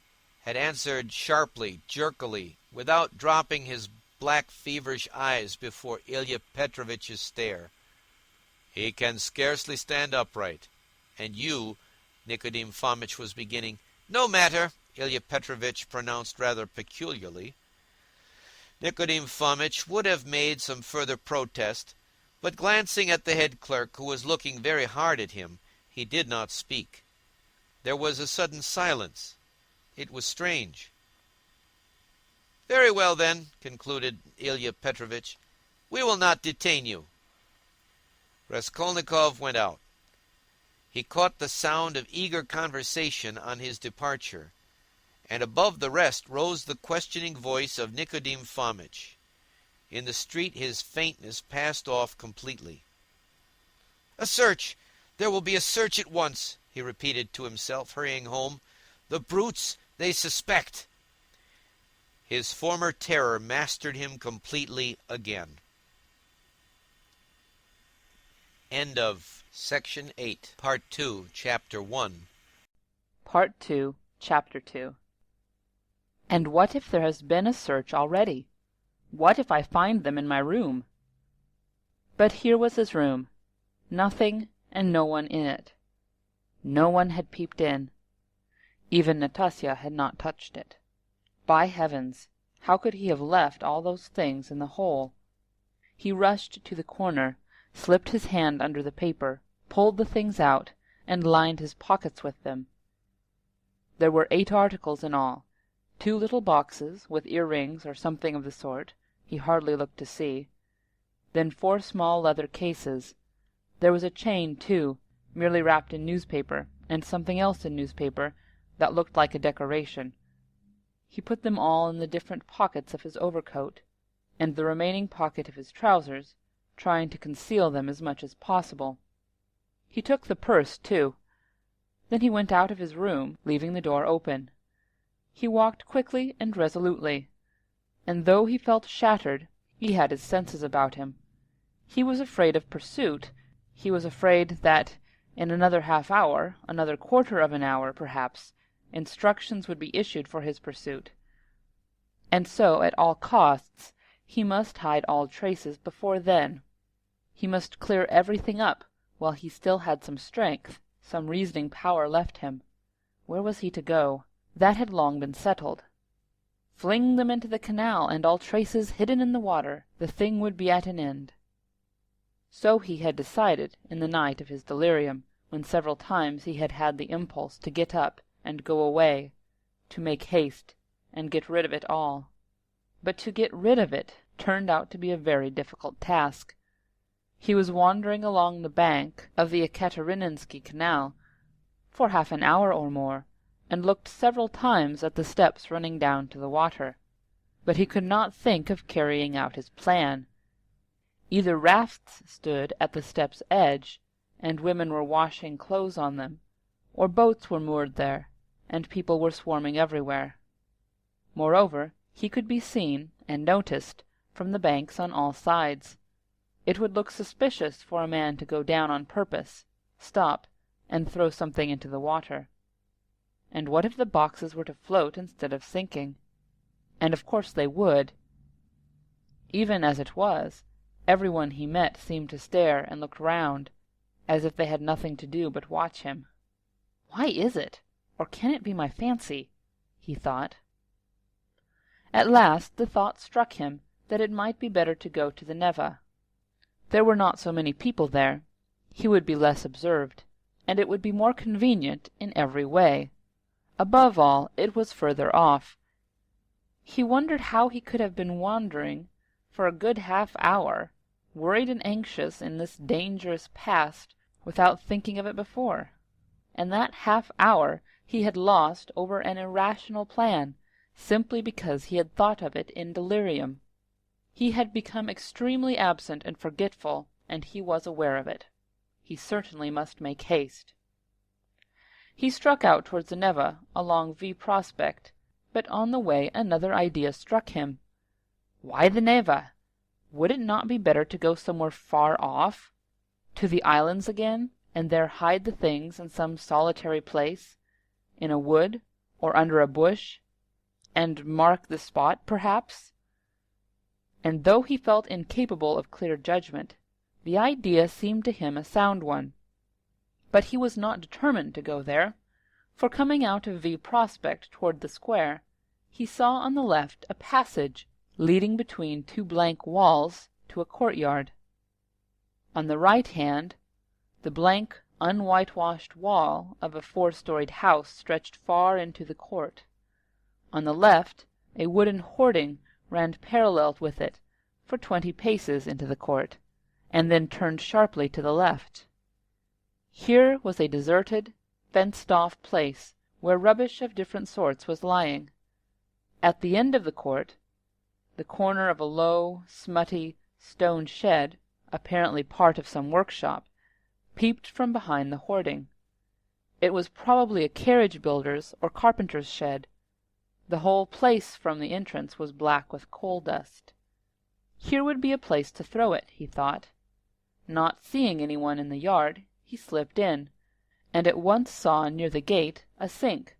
had answered sharply, jerkily, without dropping his black feverish eyes before Ilya Petrovitch's stare. "He can scarcely stand upright. And you," Nicodim Fomitch was beginning. "No matter," Ilya Petrovitch pronounced rather peculiarly. Nicodim Fomitch would have made some further protest, but glancing at the head clerk, who was looking very hard at him, he did not speak. There was a sudden silence. It was strange. "Very well, then," concluded Ilya Petrovitch, "we will not detain you." Raskolnikov went out. He caught the sound of eager conversation on his departure, and above the rest rose the questioning voice of Nicodim Fomitch. In the street his faintness passed off completely. "A search! There will be a search at once," he repeated to himself, hurrying home. "The brutes, they suspect." His former terror mastered him completely again. End of Section 8, Part 2, Chapter 1. Part 2, Chapter 2. And what if there has been a search already? What if I find them in my room? But here was his room, nothing and no one in it. No one had peeped in. Even Nastasia had not touched it. By heavens, how could he have left all those things in the hole? He rushed to the corner, slipped his hand under the paper, pulled the things out, and lined his pockets with them. There were 8 articles in all, 2 little boxes with earrings or something of the sort, he hardly looked to see, then 4 small leather cases. There was a chain, too, merely wrapped in newspaper, and something else in newspaper that looked like a decoration. He put them all in the different pockets of his overcoat, and the remaining pocket of his trousers, trying to conceal them as much as possible. He took the purse, too. Then he went out of his room, leaving the door open. He walked quickly and resolutely, and though he felt shattered, he had his senses about him. He was afraid of pursuit. He was afraid that in another half-hour, another quarter of an hour, perhaps, instructions would be issued for his pursuit. And so, at all costs, he must hide all traces before then. He must clear everything up while he still had some strength, some reasoning power left him. Where was he to go? That had long been settled. Fling them into the canal, and all traces hidden in the water, the thing would be at an end. So he had decided in the night of his delirium, when several times he had had the impulse to get up and go away, to make haste and get rid of it all. But to get rid of it turned out to be a very difficult task. He was wandering along the bank of the Ekaterininsky Canal for half an hour or more, and looked several times at the steps running down to the water. But he could not think of carrying out his plan. Either rafts stood at the steps' edge, and women were washing clothes on them, or boats were moored there, and people were swarming everywhere. Moreover, he could be seen and noticed from the banks on all sides. It would look suspicious for a man to go down on purpose, stop, and throw something into the water. And what if the boxes were to float instead of sinking? And of course they would. Even as it was, everyone he met seemed to stare and look round, as if they had nothing to do but watch him. "Why is it? Or can it be my fancy?" he thought. At last the thought struck him that it might be better to go to the Neva. There were not so many people there. He would be less observed, and it would be more convenient in every way. Above all, it was further off. He wondered how he could have been wandering for a good half-hour, worried and anxious in this dangerous past, without thinking of it before. And that half-hour he had lost over an irrational plan, simply because he had thought of it in delirium. He had become extremely absent and forgetful, and he was aware of it. He certainly must make haste. He struck out towards the Neva along V Prospect, but on the way another idea struck him. Why the Neva? Would it not be better to go somewhere far off? To the islands again, and there hide the things in some solitary place, in a wood or under a bush, and mark the spot, perhaps? And though he felt incapable of clear judgment, the idea seemed to him a sound one. But he was not determined to go there, for coming out of V Prospect toward the square, he saw on the left a passage leading between 2 blank walls to a courtyard. On the right hand, the blank, unwhitewashed wall of a 4-storied house stretched far into the court. On the left, a wooden hoarding ran parallel with it for 20 paces into the court, and then turned sharply to the left. Here was a deserted, fenced-off place where rubbish of different sorts was lying. At the end of the court, the corner of a low, smutty, stone shed, apparently part of some workshop, peeped from behind the hoarding. It was probably a carriage-builder's or carpenter's shed. The whole place from the entrance was black with coal dust. Here would be a place to throw it, he thought. Not seeing anyone in the yard, he slipped in, and at once saw near the gate a sink,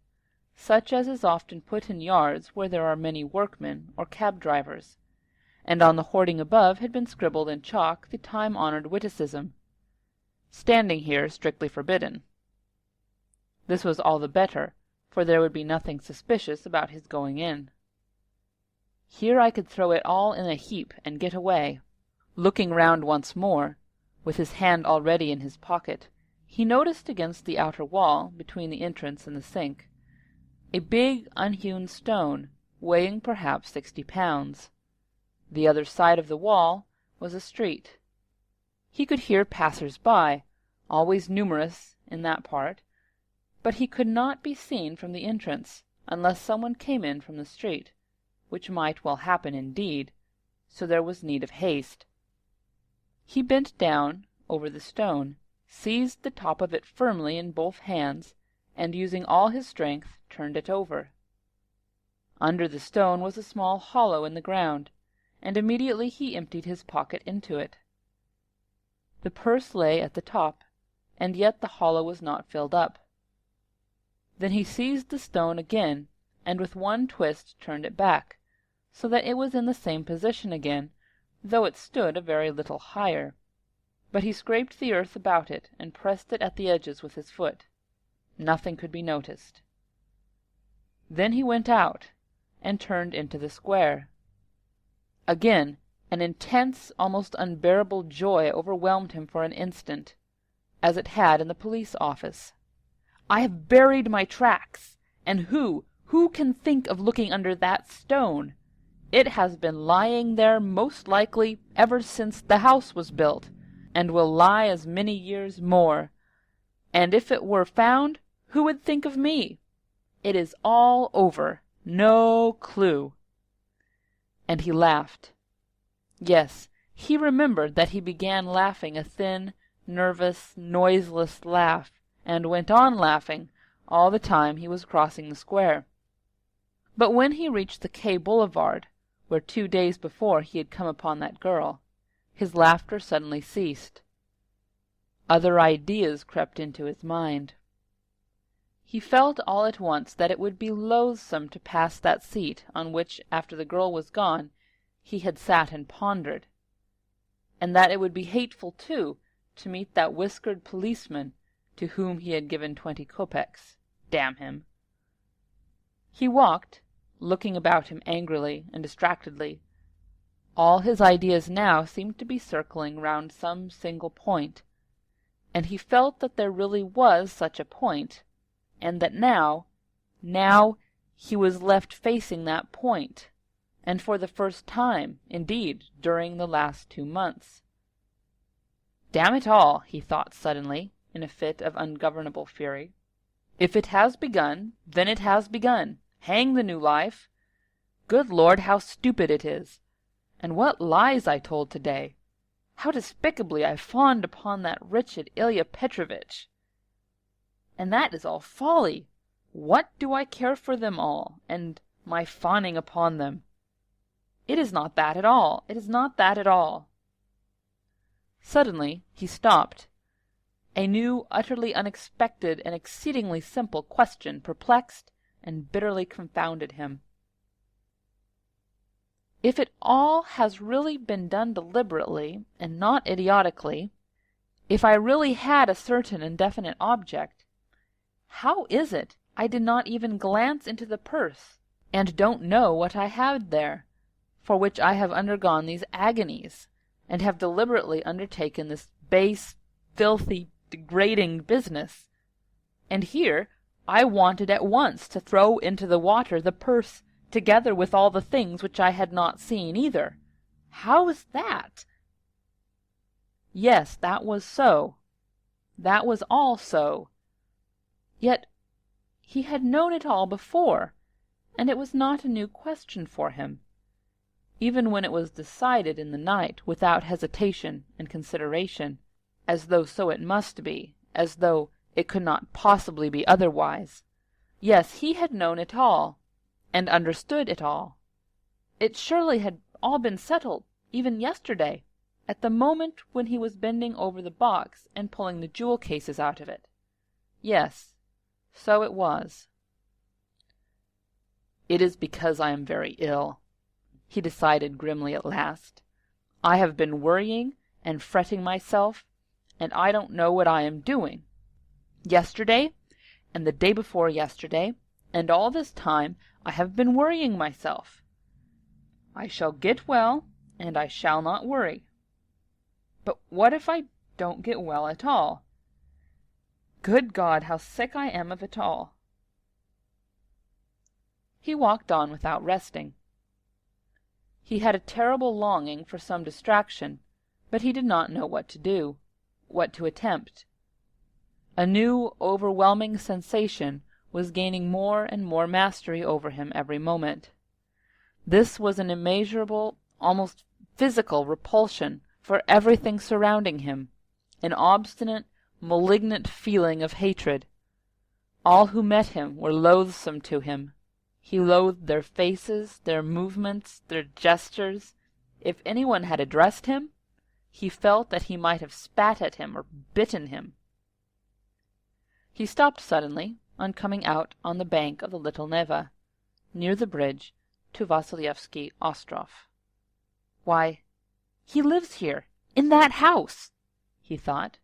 such as is often put in yards where there are many workmen or cab-drivers, and on the hoarding above had been scribbled in chalk the time-honored witticism, "Standing here strictly forbidden." This was all the better, for there would be nothing suspicious about his going in. Here I could throw it all in a heap and get away. Looking round once more, with his hand already in his pocket, he noticed against the outer wall, between the entrance and the sink, a big unhewn stone, weighing perhaps 60 pounds. The other side of the wall was a street. He could hear passers-by, always numerous in that part, but he could not be seen from the entrance, unless someone came in from the street, which might well happen indeed, so there was need of haste. He bent down over the stone, seized the top of it firmly in both hands, and using all his strength turned it over. Under the stone was a small hollow in the ground, and immediately he emptied his pocket into it. The purse lay at the top, and yet the hollow was not filled up. Then he seized the stone again, and with one twist turned it back, so that it was in the same position again, though it stood a very little higher. But he scraped the earth about it, and pressed it at the edges with his foot. Nothing could be noticed. Then he went out, and turned into the square. Again an intense, almost unbearable joy overwhelmed him for an instant, as it had in the police office. "I have buried my tracks, and who can think of looking under that stone? It has been lying there most likely ever since the house was built, and will lie as many years more. And if it were found, who would think of me? It is all over. No clue." And he laughed. Yes, he remembered that he began laughing a thin, nervous, noiseless laugh, and went on laughing all the time he was crossing the square. But when he reached the Quai Boulevard, where 2 days before he had come upon that girl, his laughter suddenly ceased. Other ideas crept into his mind. He felt all at once that it would be loathsome to pass that seat on which, after the girl was gone, he had sat and pondered, and that it would be hateful, too, to meet that whiskered policeman to whom he had given 20 kopecks. Damn him! He walked, looking about him angrily and distractedly. All his ideas now seemed to be circling round some single point, and he felt that there really was such a point, and that now he was left facing that point, and for the first time, indeed, during the last 2 months. "Damn it all," he thought suddenly, in a fit of ungovernable fury. "If it has begun, then it has begun. Hang the new life! Good Lord, how stupid it is! And what lies I told today! How despicably I fawned upon that wretched Ilya Petrovitch! And that is all folly! What do I care for them all, and my fawning upon them? It is not that at all. It is not that at all." Suddenly he stopped. A new, utterly unexpected, and exceedingly simple question perplexed and bitterly confounded him. If it all has really been done deliberately, and not idiotically, if I really had a certain and definite object, how is it I did not even glance into the purse, and don't know what I had there, for which I have undergone these agonies, and have deliberately undertaken this base, filthy, degrading business? And here I wanted at once to throw into the water the purse, together with all the things which I had not seen either. How is that? Yes, that was so. That was all so. Yet he had known it all before, and it was not a new question for him. Even when it was decided in the night, without hesitation and consideration, as though so it must be, as though it could not possibly be otherwise. Yes, he had known it all, and understood it all. It surely had all been settled, even yesterday, at the moment when he was bending over the box and pulling the jewel cases out of it. Yes, so it was. "It is because I am very ill," he decided grimly at last. "I have been worrying and fretting myself, and I don't know what I am doing. Yesterday, and the day before yesterday, and all this time I have been worrying myself. I shall get well, and I shall not worry. But what if I don't get well at all? Good God, how sick I am of it all!" He walked on without resting. He had a terrible longing for some distraction, but he did not know what to do, what to attempt. A new, overwhelming sensation was gaining more and more mastery over him every moment. This was an immeasurable, almost physical repulsion for everything surrounding him, an obstinate, malignant feeling of hatred. All who met him were loathsome to him. He loathed their faces, their movements, their gestures. If anyone had addressed him, he felt that he might have spat at him or bitten him. He stopped suddenly on coming out on the bank of the little Neva, near the bridge to Vasilyevsky Ostrov. "Why, he lives here, in that house!" he thought.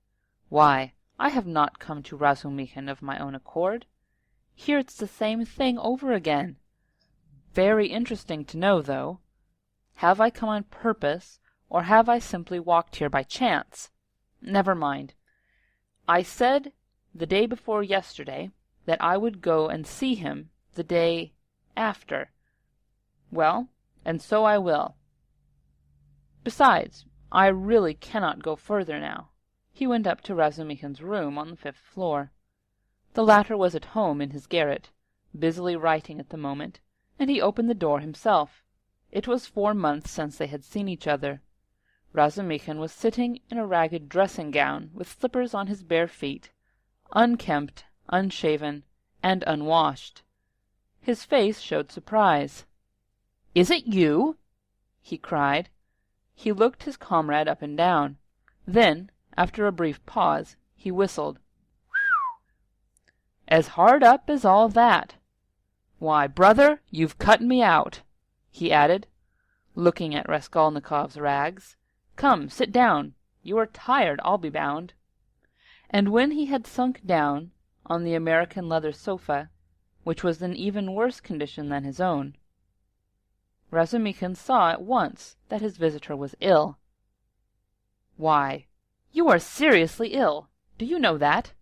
"Why, I have not come to Razumihin of my own accord. Here it's the same thing over again. Very interesting to know, though. Have I come on purpose, or have I simply walked here by chance? Never mind. I said the day before yesterday that I would go and see him the day after. Well, and so I will. Besides, I really cannot go further now." He went up to Razumihin's room on the 5th floor. The latter was at home in his garret, busily writing at the moment, and he opened the door himself. It was 4 months since they had seen each other. Razumihin was sitting in a ragged dressing-gown, with slippers on his bare feet, unkempt, unshaven, and unwashed. His face showed surprise. "Is it you?" he cried. He looked his comrade up and down. Then, after a brief pause, he whistled. "As hard up as all that. Why, brother, you've cut me out," he added, looking at Raskolnikov's rags. "Come, sit down. You are tired, I'll be bound." And when he had sunk down on the American leather sofa, which was in even worse condition than his own, Razumihin saw at once that his visitor was ill. "Why, you are seriously ill. Do you know that?"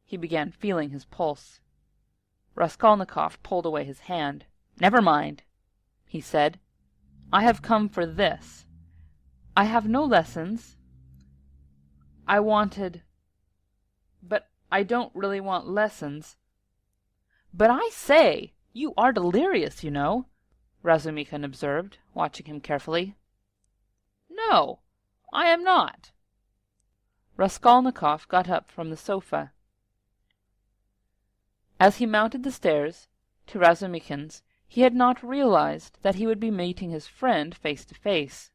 He began feeling his pulse. Raskolnikov pulled away his hand. "Never mind," he said. "I have come for this. I have no lessons. I wanted... But I don't really want lessons." "But I say, you are delirious, you know," Razumihin observed, watching him carefully. "No, I am not." Raskolnikov got up from the sofa. As he mounted the stairs to Razumihin's, he had not realized that he would be meeting his friend face to face.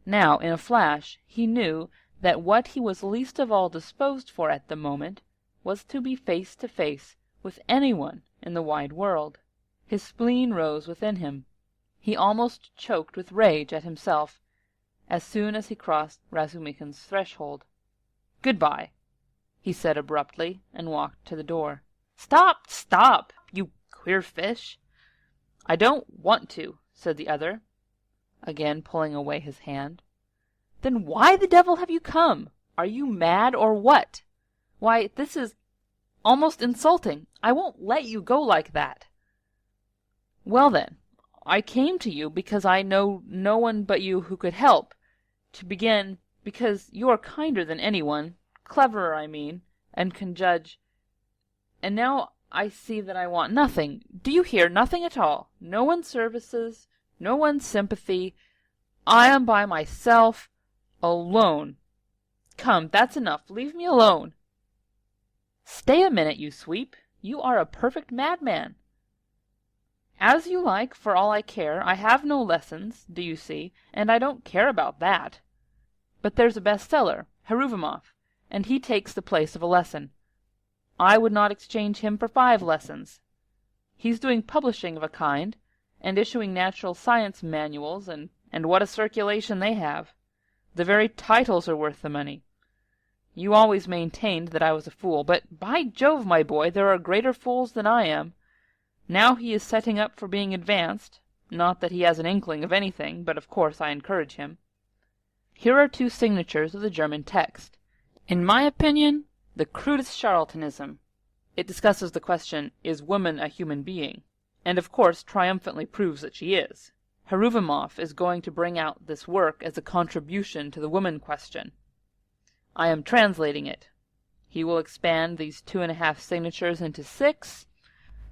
Now, in a flash, he knew that what he was least of all disposed for at the moment was to be face to face with anyone in the wide world. His spleen rose within him. He almost choked with rage at himself as soon as he crossed Razumihin's threshold. "Good-bye," he said abruptly, and walked to the door. "Stop, stop, you queer fish!" "I don't want to," said the other, again pulling away his hand. "Then why the devil have you come? Are you mad or what? Why, this is almost insulting. I won't let you go like that." "Well then, I came to you because I know no one but you who could help. To begin, because you are kinder than anyone, cleverer, I mean, and can judge. And now I see that I want nothing. Do you hear? Nothing at all. No one's services, no one's sympathy. I am by myself, alone. Come, that's enough. Leave me alone." "Stay a minute, you sweep. You are a perfect madman." "As you like, for all I care. I have no lessons, do you see, and I don't care about that. But there's a bestseller, Heruvimov, and he takes the place of a lesson. I would not exchange him for 5 lessons. He's doing publishing of a kind, and issuing natural science manuals, and what a circulation they have. The very titles are worth the money. You always maintained that I was a fool, but by Jove, my boy, there are greater fools than I am. Now he is setting up for being advanced. Not that he has an inkling of anything, but of course I encourage him. Here are 2 signatures of the German text. In my opinion, the crudest charlatanism. It discusses the question, is woman a human being? And of course triumphantly proves that she is. Heruvimov is going to bring out this work as a contribution to the woman question. I am translating it. He will expand these 2.5 signatures into 6.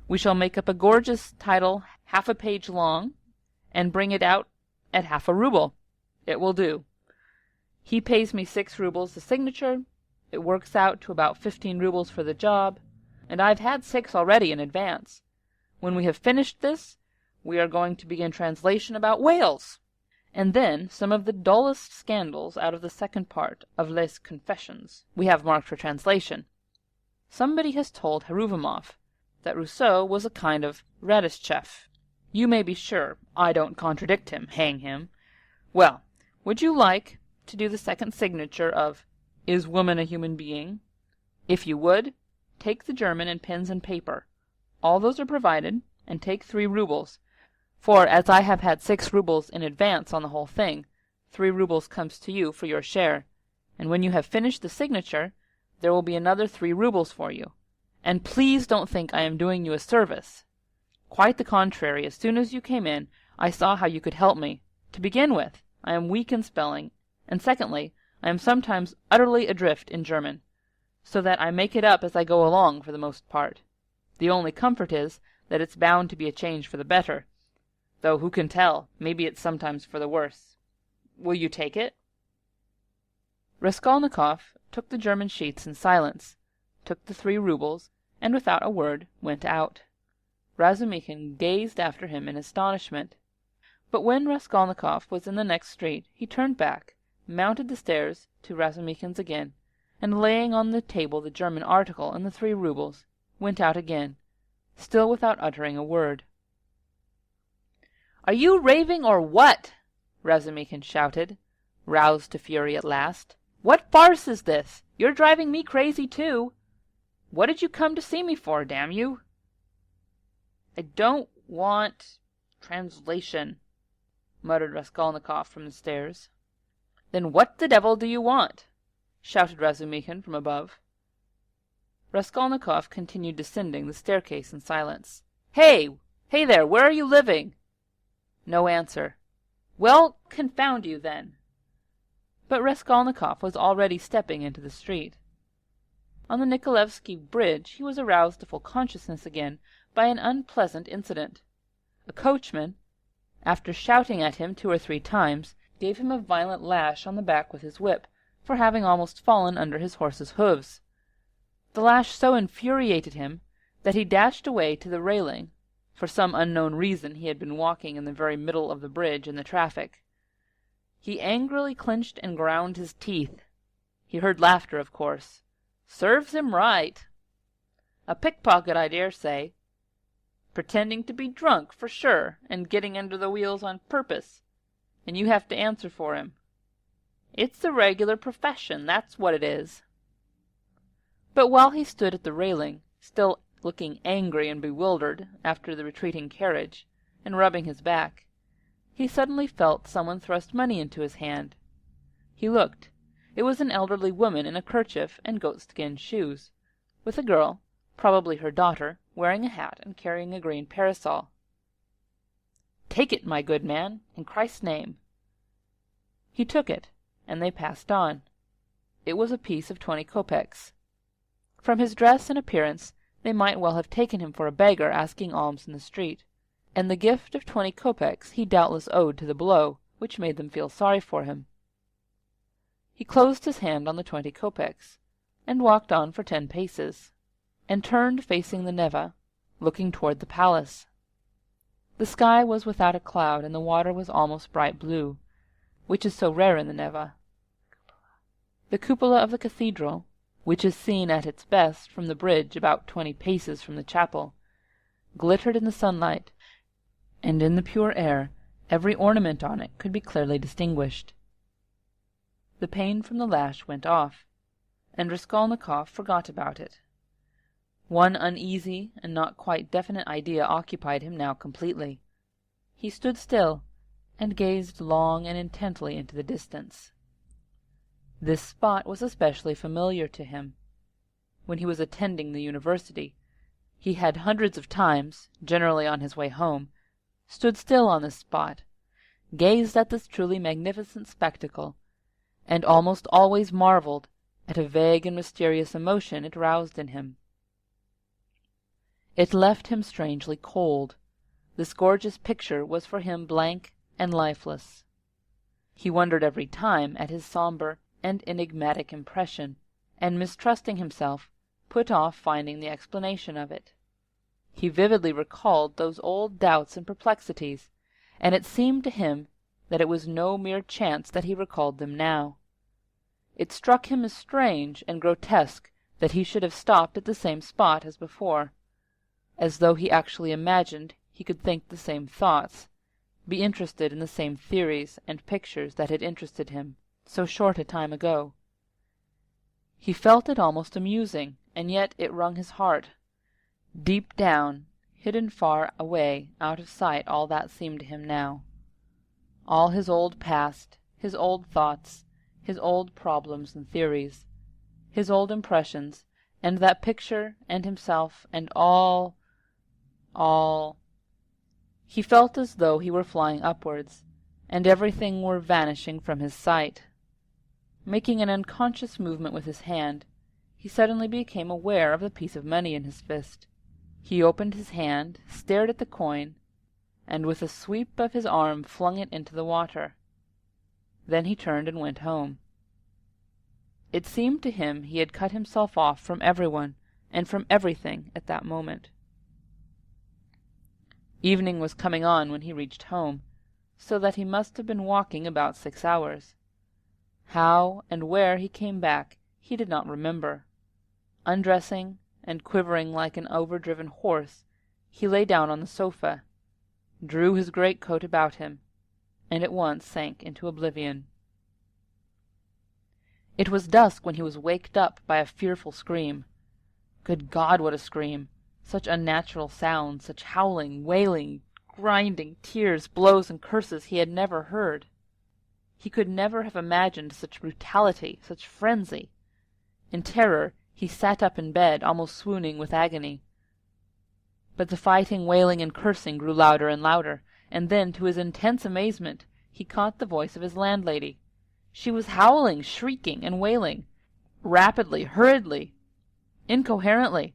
We shall make up a gorgeous title, half a page long, and bring it out at half a ruble. It will do. He pays me 6 rubles the signature. It works out to about 15 rubles for the job, and I've had 6 already in advance. When we have finished this, we are going to begin translation about whales, and then some of the dullest scandals out of the second part of Les Confessions we have marked for translation. Somebody has told Heruvimov that Rousseau was a kind of Radishchev. You may be sure I don't contradict him, hang him. Well, would you like to do the second signature of Is Woman a Human Being? If you would, take the German and pens and paper. All those are provided, and take 3 rubles. For as I have had 6 rubles in advance on the whole thing, 3 rubles comes to you for your share, and when you have finished the signature, there will be another 3 rubles for you. And please don't think I am doing you a service. Quite the contrary. As soon as you came in, I saw how you could help me. To begin with, I am weak in spelling, and secondly, I am sometimes utterly adrift in German, so that I make it up as I go along for the most part. The only comfort is that it's bound to be a change for the better, though who can tell, maybe it's sometimes for the worse. Will you take it? Raskolnikov took the German sheets in silence, took the 3 rubles, and without a word went out. Razumikhin gazed after him in astonishment. But when Raskolnikov was in the next street, he turned back, mounted the stairs to Razumikhin's again, and laying on the table the German article and the 3 rubles, went out again, still without uttering a word. "Are you raving or what?" Razumikhin shouted, roused to fury at last. "What farce is this? You're driving me crazy too. What did you come to see me for, damn you?" "I don't want translation," muttered Raskolnikov from the stairs. "Then what the devil do you want?" shouted Razumikhin from above. Raskolnikov continued descending the staircase in silence. Hey there, where are you living?" No answer. "Well, confound you, then." But Raskolnikov was already stepping into the street. On the Nikolaevsky bridge he was aroused to full consciousness again by an unpleasant incident. A coachman, after shouting at him 2 or 3 times, gave him a violent lash on the back with his whip for having almost fallen under his horse's hoofs. The lash so infuriated him that he dashed away to the railing. For some unknown reason he had been walking in the very middle of the bridge in the traffic. He angrily clenched and ground his teeth. He heard laughter, of course. Serves him right. A pickpocket, I dare say. Pretending to be drunk, for sure, and getting under the wheels on purpose, and you have to answer for him. It's a regular profession, that's what it is. But while he stood at the railing, still looking angry and bewildered after the retreating carriage, and rubbing his back, he suddenly felt someone thrust money into his hand. He looked. It was an elderly woman in a kerchief and goatskin shoes, with a girl, probably her daughter, wearing a hat and carrying a green parasol. "Take it, my good man, in Christ's name." He took it, and they passed on. It was a piece of 20 kopecks. From his dress and appearance, they might well have taken him for a beggar asking alms in the street, and the gift of 20 kopecks he doubtless owed to the blow, which made them feel sorry for him. He closed his hand on the 20 kopecks, and walked on for 10 paces, and turned facing the Neva, looking toward the palace. The sky was without a cloud, and the water was almost bright blue, which is so rare in the Neva. The cupola of the cathedral, which is seen at its best from the bridge about 20 paces from the chapel, glittered in the sunlight, and in the pure air every ornament on it could be clearly distinguished. The pain from the lash went off, and Raskolnikov forgot about it. One uneasy and not quite definite idea occupied him now completely. He stood still, and gazed long and intently into the distance. This spot was especially familiar to him. When he was attending the university, he had hundreds of times, generally on his way home, stood still on this spot, gazed at this truly magnificent spectacle, and almost always marveled at a vague and mysterious emotion it roused in him. It left him strangely cold. This gorgeous picture was for him blank and lifeless. He wondered every time at his sombre and enigmatic impression, and mistrusting himself, put off finding the explanation of it. He vividly recalled those old doubts and perplexities, and it seemed to him that it was no mere chance that he recalled them now. It struck him as strange and grotesque that he should have stopped at the same spot as before, as though he actually imagined he could think the same thoughts, be interested in the same theories and pictures that had interested him so short a time ago. He felt it almost amusing, and yet it wrung his heart. Deep down, hidden far away out of sight, all that seemed to him now. All his old past, his old thoughts, his old problems and theories, his old impressions, and that picture, and himself, and all. He felt as though he were flying upwards, and everything were vanishing from his sight. Making an unconscious movement with his hand, he suddenly became aware of the piece of money in his fist. He opened his hand, stared at the coin, and with a sweep of his arm flung it into the water. Then he turned and went home. It seemed to him he had cut himself off from everyone and from everything at that moment. Evening was coming on when he reached home, so that he must have been walking about 6 hours. How and where he came back he did not remember. Undressing and quivering like an overdriven horse, he lay down on the sofa, drew his greatcoat about him, and at once sank into oblivion. It was dusk when he was waked up by a fearful scream. Good God, what a scream! Such unnatural sounds, such howling, wailing, grinding, tears, blows, and curses he had never heard. He could never have imagined such brutality, such frenzy. In terror, he sat up in bed, almost swooning with agony. But the fighting, wailing, and cursing grew louder and louder, and then, to his intense amazement, he caught the voice of his landlady. She was howling, shrieking, and wailing, rapidly, hurriedly, incoherently,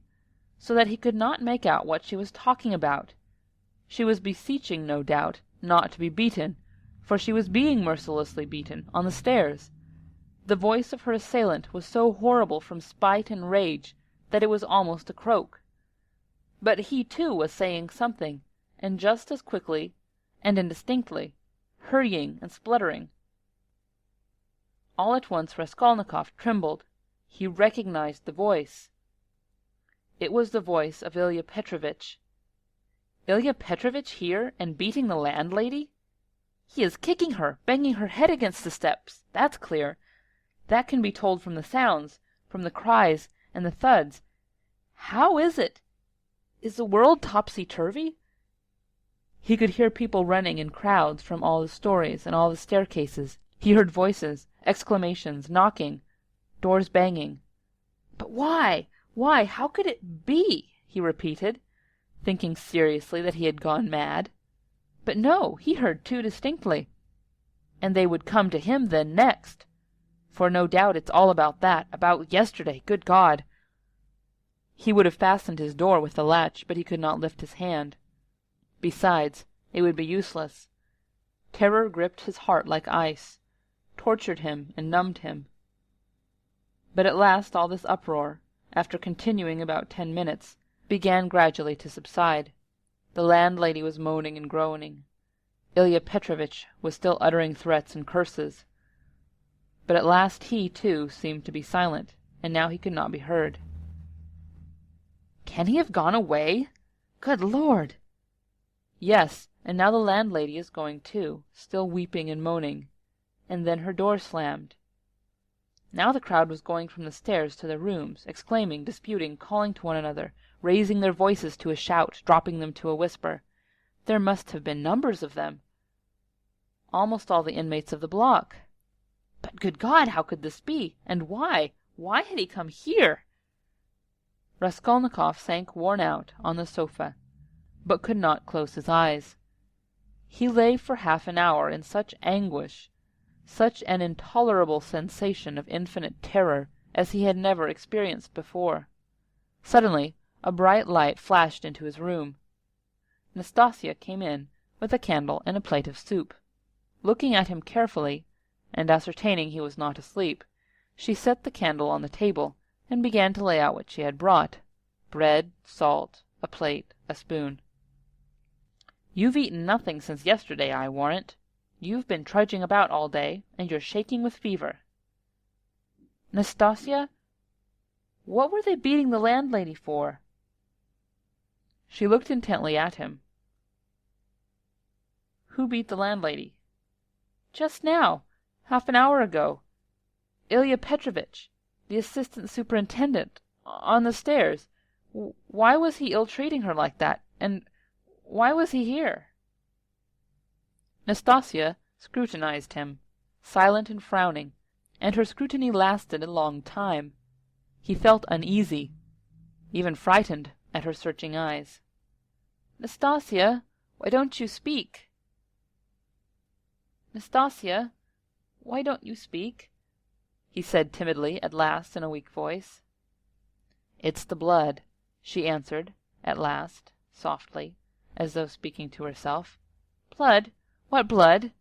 so that he could not make out what she was talking about. She was beseeching, no doubt, not to be beaten, for she was being mercilessly beaten on the stairs. The voice of her assailant was so horrible from spite and rage that it was almost a croak. But he too was saying something, and just as quickly and indistinctly, hurrying and spluttering. All at once Raskolnikov trembled. He recognized the voice. It was the voice of Ilya Petrovitch. Ilya Petrovitch here, and beating the landlady? He is kicking her, banging her head against the steps, that's clear. That can be told from the sounds, from the cries and the thuds. How is it? Is the world topsy-turvy? He could hear people running in crowds from all the stories and all the staircases. He heard voices, exclamations, knocking, doors banging. But why? Why? How could it be? He repeated, thinking seriously that he had gone mad. But no, he heard too distinctly. And they would come to him then next. For no doubt it's all about that, about yesterday, good God! He would have fastened his door with the latch, but he could not lift his hand. Besides, it would be useless. Terror gripped his heart like ice, tortured him and numbed him. But at last all this uproar, after continuing about 10 minutes, began gradually to subside. The landlady was moaning and groaning. Ilya Petrovitch was still uttering threats and curses. But at last he, too, seemed to be silent, and now he could not be heard. Can he have gone away? Good Lord! Yes, and now the landlady is going too, still weeping and moaning, and then her door slammed. Now the crowd was going from the stairs to their rooms, exclaiming, disputing, calling to one another, raising their voices to a shout, dropping them to a whisper. There must have been numbers of them. Almost all the inmates of the block. But good God, how could this be? And why? Why had he come here? Raskolnikov sank worn out on the sofa, but could not close his eyes. He lay for half an hour in such anguish, such an intolerable sensation of infinite terror as he had never experienced before. Suddenly a bright light flashed into his room. Nastasia came in with a candle and a plate of soup. Looking at him carefully, and ascertaining he was not asleep, she set the candle on the table and began to lay out what she had brought: bread, salt, a plate, a spoon. "You've eaten nothing since yesterday, I warrant. You've been trudging about all day, and you're shaking with fever." "Nastasia, what were they beating the landlady for?" She looked intently at him. "Who beat the landlady?" "Just now, half an hour ago. Ilya Petrovitch, the assistant superintendent, on the stairs. Why was he ill-treating her like that? And why was he here?" Nastasia scrutinized him, silent and frowning, and her scrutiny lasted a long time. He felt uneasy, even frightened, at her searching eyes. "Nastasia, why don't you speak?" "Nastasia, why don't you speak?" he said timidly at last in a weak voice. "It's the blood," she answered at last, softly, as though speaking to herself. "Blood? What blood?"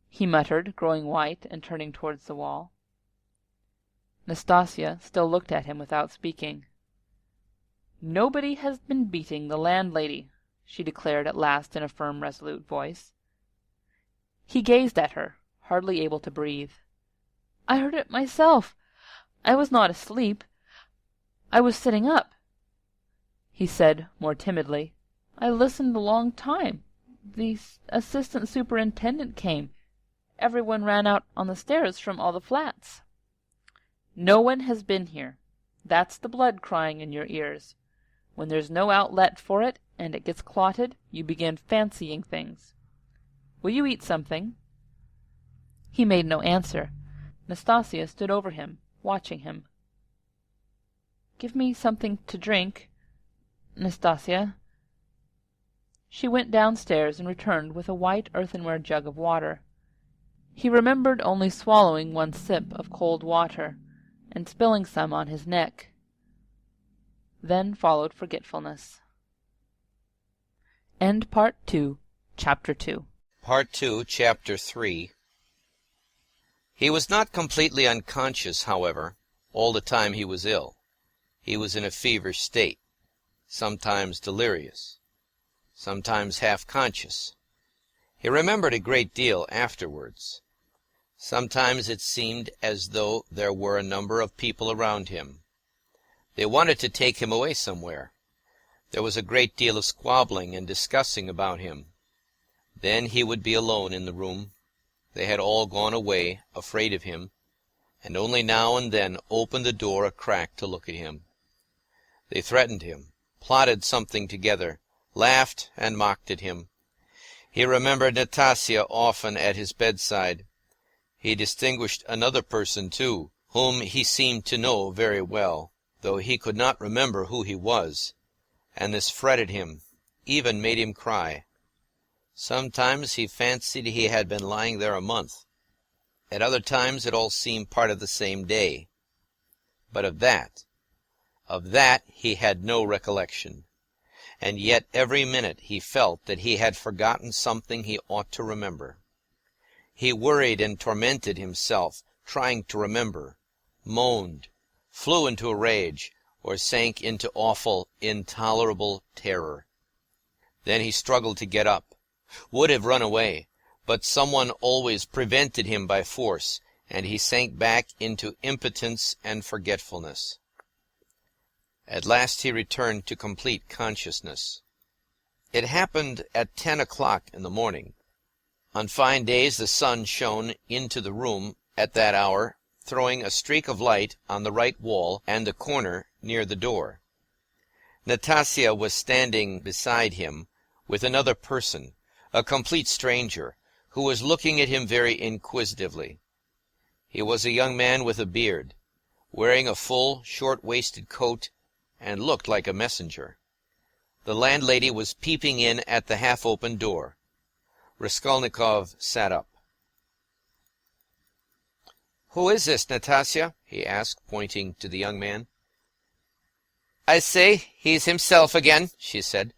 he muttered, growing white and turning towards the wall. Nastasia still looked at him without speaking. "Nobody has been beating the landlady," she declared at last in a firm, resolute voice. He gazed at her, hardly able to breathe. "I heard it myself. I was not asleep. I was sitting up," he said more timidly. "I listened a long time. The assistant superintendent came. Everyone ran out on the stairs from all the flats." "No one has been here. That's the blood crying in your ears. When there's no outlet for it, and it gets clotted, you begin fancying things. Will you eat something?" He made no answer. Nastasia stood over him, watching him. "Give me something to drink, Nastasia." She went downstairs and returned with a white earthenware jug of water. He remembered only swallowing one sip of cold water and spilling some on his neck. Then followed forgetfulness. End Part 2, Chapter 2. Part 2, Chapter 3. He was not completely unconscious, however, all the time he was ill. He was in a feverish state, sometimes delirious, sometimes half-conscious. He remembered a great deal afterwards. Sometimes it seemed as though there were a number of people around him. They wanted to take him away somewhere. There was a great deal of squabbling and discussing about him. Then he would be alone in the room. They had all gone away, afraid of him, and only now and then opened the door a crack to look at him. They threatened him, plotted something together, laughed and mocked at him. He remembered Nastasia often at his bedside. He distinguished another person, too, whom he seemed to know very well, though he could not remember who he was, and this fretted him, even made him cry. Sometimes he fancied he had been lying there a month. At other times it all seemed part of the same day. But of that he had no recollection, and yet every minute he felt that he had forgotten something he ought to remember. He worried and tormented himself, trying to remember, moaned, flew into a rage, or sank into awful, intolerable terror. Then he struggled to get up, would have run away, but someone always prevented him by force, and he sank back into impotence and forgetfulness. At last he returned to complete consciousness. It happened at 10 o'clock in the morning. On fine days the sun shone into the room at that hour, throwing a streak of light on the right wall and the corner near the door. Nastasia was standing beside him with another person, a complete stranger, who was looking at him very inquisitively. He was a young man with a beard, wearing a full, short-waisted coat, and looked like a messenger. The landlady was peeping in at the half-open door. Raskolnikov sat up. "Who is this, Nastasia?" he asked, pointing to the young man. "I say, he's himself again," she said.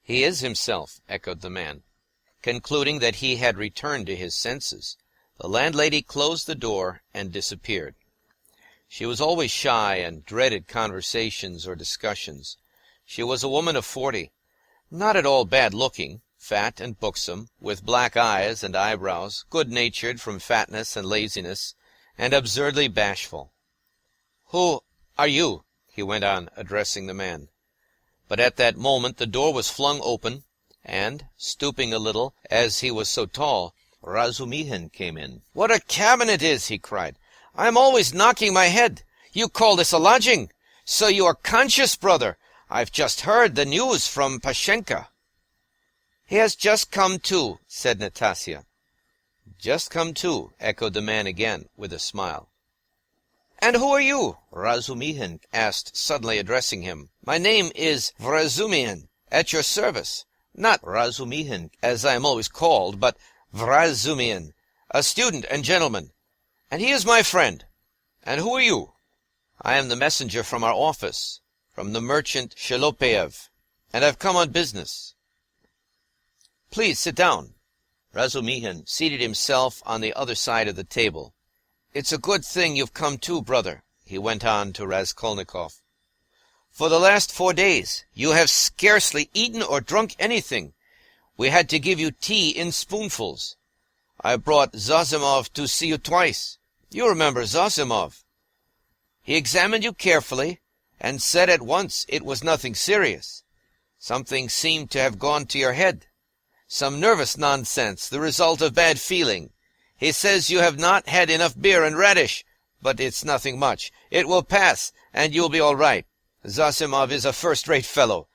"He is himself," echoed the man. Concluding that he had returned to his senses, the landlady closed the door and disappeared. She was always shy and dreaded conversations or discussions. She was a woman of 40, not at all bad-looking, fat and buxom, with black eyes and eyebrows, good-natured from fatness and laziness, and absurdly bashful. "Who are you?" he went on, addressing the man. But at that moment the door was flung open, and, stooping a little, as he was so tall, Razumihin came in. "What a cabin it is!" he cried. "I am always knocking my head. You call this a lodging? So you are conscious, brother. I've just heard the news from Pashenka." "He has just come to," said Nastasia. "Just come to," echoed the man again, with a smile. "And who are you?" Razumihin asked, suddenly addressing him. "My name is Vrazumihin, at your service. Not Razumihin, as I am always called, but Vrazumihin, a student and gentleman. And he is my friend. And who are you?" "I am the messenger from our office, from the merchant Shelopeyev, and I've come on business." "Please sit down." Razumihin seated himself on the other side of the table. "It's a good thing you've come too, brother," he went on to Raskolnikov. "For the last 4 days you have scarcely eaten or drunk anything. We had to give you tea in spoonfuls. I brought Zosimov to see you twice. You remember Zosimov. He examined you carefully, and said at once it was nothing serious. Something seemed to have gone to your head. Some nervous nonsense, the result of bad feeling. He says you have not had enough beer and radish, but it's nothing much. It will pass, and you'll be all right. Zosimov is a first-rate fellow.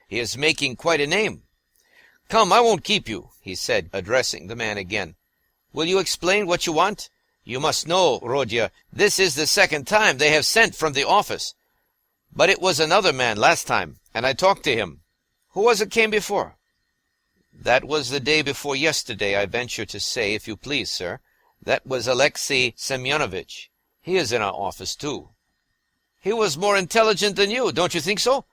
He is making quite a name. Come, I won't keep you," he said, addressing the man again. "Will you explain what you want? You must know, Rodya, this is the second time they have sent from the office. But it was another man last time, and I talked to him. Who was it came before?" "That was the day before yesterday, I venture to say, if you please, sir. That was Alexei Semyonovitch. He is in our office, too." "He was more intelligent than you, don't you think so?"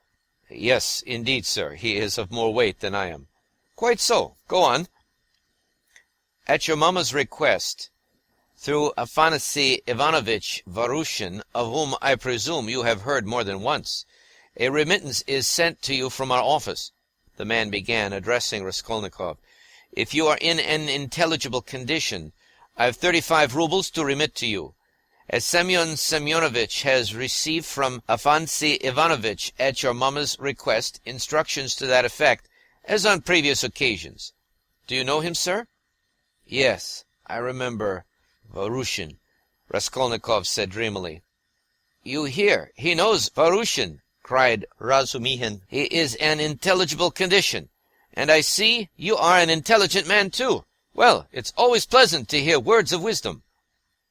"Yes, indeed, sir, he is of more weight than I am." "Quite so. Go on." "At your mamma's request, through Afanasy Ivanovitch Varushin, of whom I presume you have heard more than once, a remittance is sent to you from our office," the man began, addressing Raskolnikov. "If you are in an intelligible condition, I have 35 rubles to remit to you. As Semyon Semyonovitch has received from Afanasy Ivanovitch at your mamma's request instructions to that effect, as on previous occasions. Do you know him, sir?" "Yes, I remember Varushin," Raskolnikov said dreamily. "You hear, he knows Varushin," cried Razumihin. "He is an intelligible condition, and I see you are an intelligent man too. Well, it's always pleasant to hear words of wisdom."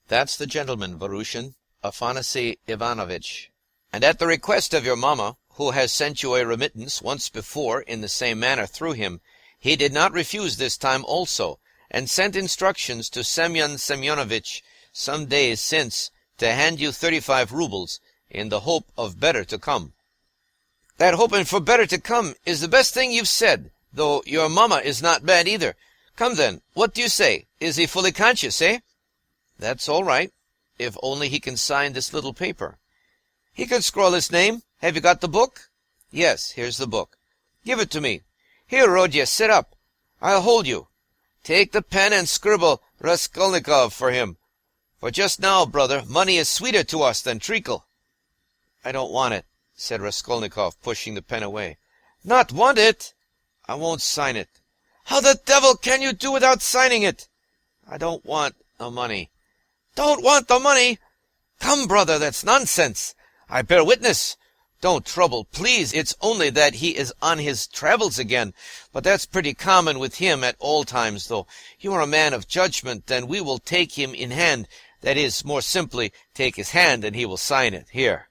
"That's the gentleman, Varushin, Afanasy Ivanovitch. And at the request of your mamma, who has sent you a remittance once before in the same manner through him, he did not refuse this time also, and sent instructions to Semyon Semyonovitch some days since to hand you 35 rubles in the hope of better to come." "That hoping for better to come is the best thing you've said, though your mamma is not bad either. Come then, what do you say? Is he fully conscious, eh?" "That's all right, if only he can sign this little paper." "He can scrawl his name. Have you got the book?" "Yes, here's the book." "Give it to me. Here, Rodya, sit up. I'll hold you. Take the pen and scribble Raskolnikov for him. For just now, brother, money is sweeter to us than treacle." "I don't want it," said Raskolnikov, pushing the pen away. "Not want it? I won't sign it. How the devil can you do without signing it? I don't want the money. Don't want the money? Come, brother, that's nonsense. I bear witness. Don't trouble, please. It's only that he is on his travels again. But that's pretty common with him at all times, though. You are a man of judgment, and we will take him in hand. That is, more simply, take his hand, and he will sign it. Here.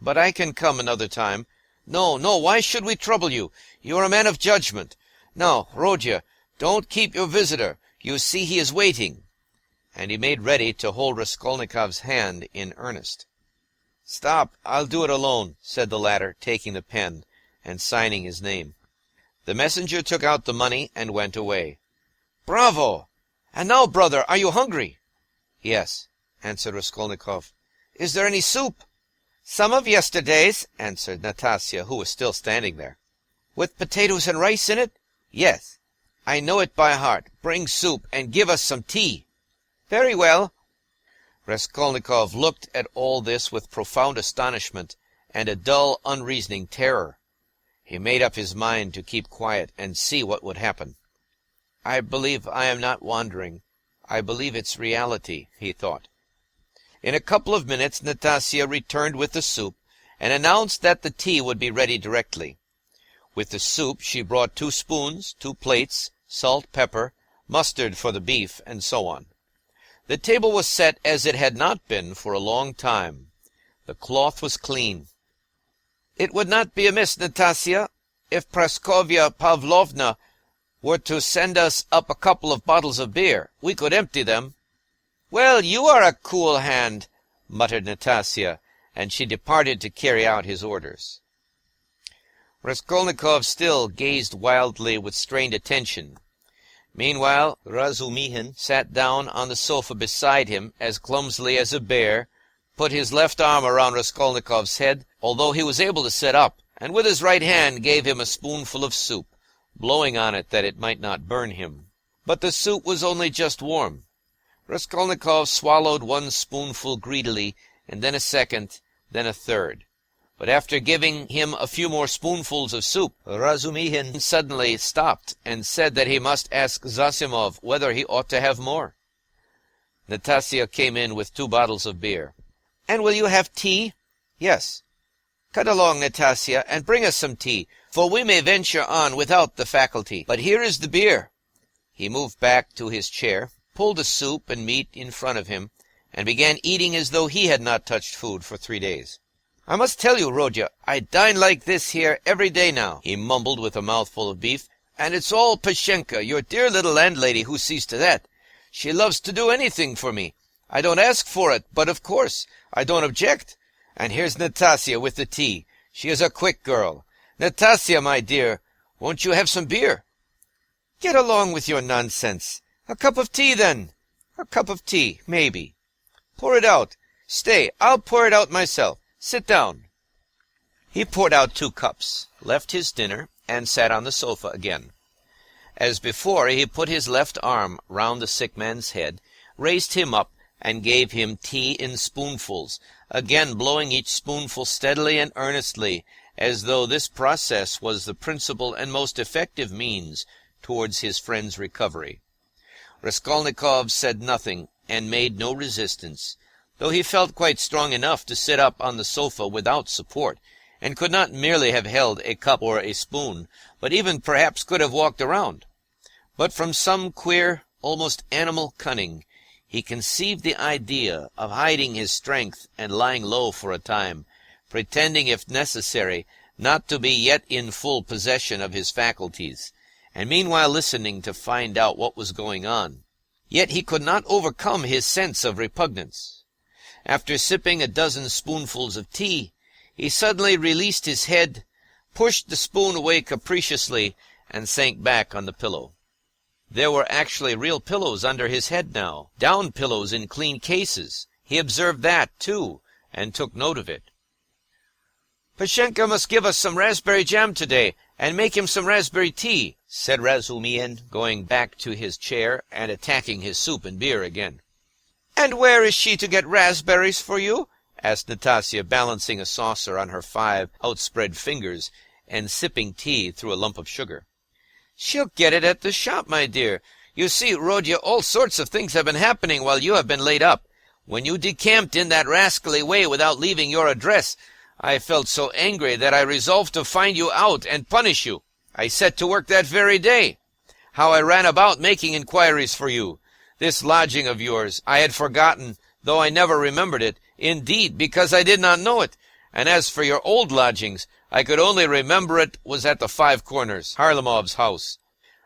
But I can come another time. No, why should we trouble you? You are a man of judgment. Now, Rhode, don't keep your visitor. You see he is waiting. And he made ready to hold Raskolnikov's hand in earnest. Stop, I'll do it alone, said the latter, taking the pen and signing his name. The messenger took out the money and went away. Bravo! And now, brother, are you hungry? Yes, answered Raskolnikov. Is there any soup? Some of yesterday's, answered Natasya, who was still standing there. With potatoes and rice in it? Yes. I know it by heart. Bring soup and give us some tea. Very well. Raskolnikov looked at all this with profound astonishment and a dull, unreasoning terror. He made up his mind to keep quiet and see what would happen. I believe I am not wandering. I believe it's reality, he thought. In a couple of minutes Natasya returned with the soup and announced that the tea would be ready directly. With the soup she brought 2 spoons, 2 plates, salt, pepper, mustard for the beef, and so on. The table was set as it had not been for a long time. The cloth was clean. It would not be amiss, Natasya, if Praskovya Pavlovna were to send us up a couple of bottles of beer. We could empty them. Well, you are a cool hand, muttered Natasya, and she departed to carry out his orders. Raskolnikov still gazed wildly with strained attention. Meanwhile, Razumihin sat down on the sofa beside him as clumsily as a bear, put his left arm around Raskolnikov's head, although he was able to sit up, and with his right hand gave him a spoonful of soup, blowing on it that it might not burn him. But the soup was only just warm. Raskolnikov swallowed 1 spoonful greedily, and then a second, then a third. But after giving him a few more spoonfuls of soup, Razumihin suddenly stopped and said that he must ask Zosimov whether he ought to have more. Natasya came in with 2 bottles of beer. And will you have tea? Yes. Cut along, Natasya, and bring us some tea, for we may venture on without the faculty. But here is the beer. He moved back to his chair, pulled the soup and meat in front of him, and began eating as though he had not touched food for 3 days. I must tell you, Rhode, I dine like this here every day now, he mumbled with a mouthful of beef, and it's all Pashenka, your dear little landlady, who sees to that. She loves to do anything for me. I don't ask for it, but of course I don't object. And here's Natasya with the tea. She is a quick girl. Natasya, my dear, won't you have some beer? Get along with your nonsense. A cup of tea, then. A cup of tea, maybe. Pour it out. Stay, I'll pour it out myself. Sit down. He poured out 2 cups, left his dinner, and sat on the sofa again. As before, he put his left arm round the sick man's head, raised him up, and gave him tea in spoonfuls, again blowing each spoonful steadily and earnestly, as though this process was the principal and most effective means towards his friend's recovery. Raskolnikov said nothing, and made no resistance, though he felt quite strong enough to sit up on the sofa without support, and could not merely have held a cup or a spoon, but even perhaps could have walked around. But from some queer, almost animal cunning, he conceived the idea of hiding his strength and lying low for a time, pretending, if necessary, not to be yet in full possession of his faculties, and meanwhile listening to find out what was going on. Yet he could not overcome his sense of repugnance. After sipping a dozen spoonfuls of tea, he suddenly released his head, pushed the spoon away capriciously, and sank back on the pillow. There were actually real pillows under his head now, down pillows in clean cases. He observed that, too, and took note of it. Pashenka must give us some raspberry jam today, and make him some raspberry tea, said Razumihin, going back to his chair and attacking his soup and beer again. And where is she to get raspberries for you? Asked Natasya, balancing a saucer on her 5 outspread fingers, and sipping tea through a lump of sugar. "She'll get it at the shop, my dear. You see, Rhode, all sorts of things have been happening while you have been laid up. When you decamped in that rascally way without leaving your address, I felt so angry that I resolved to find you out and punish you. I set to work that very day. How I ran about making inquiries for you. This lodging of yours I had forgotten, though I never remembered it, indeed, because I did not know it. And as for your old lodgings, I could only remember it was at the Five Corners, Harlamov's house.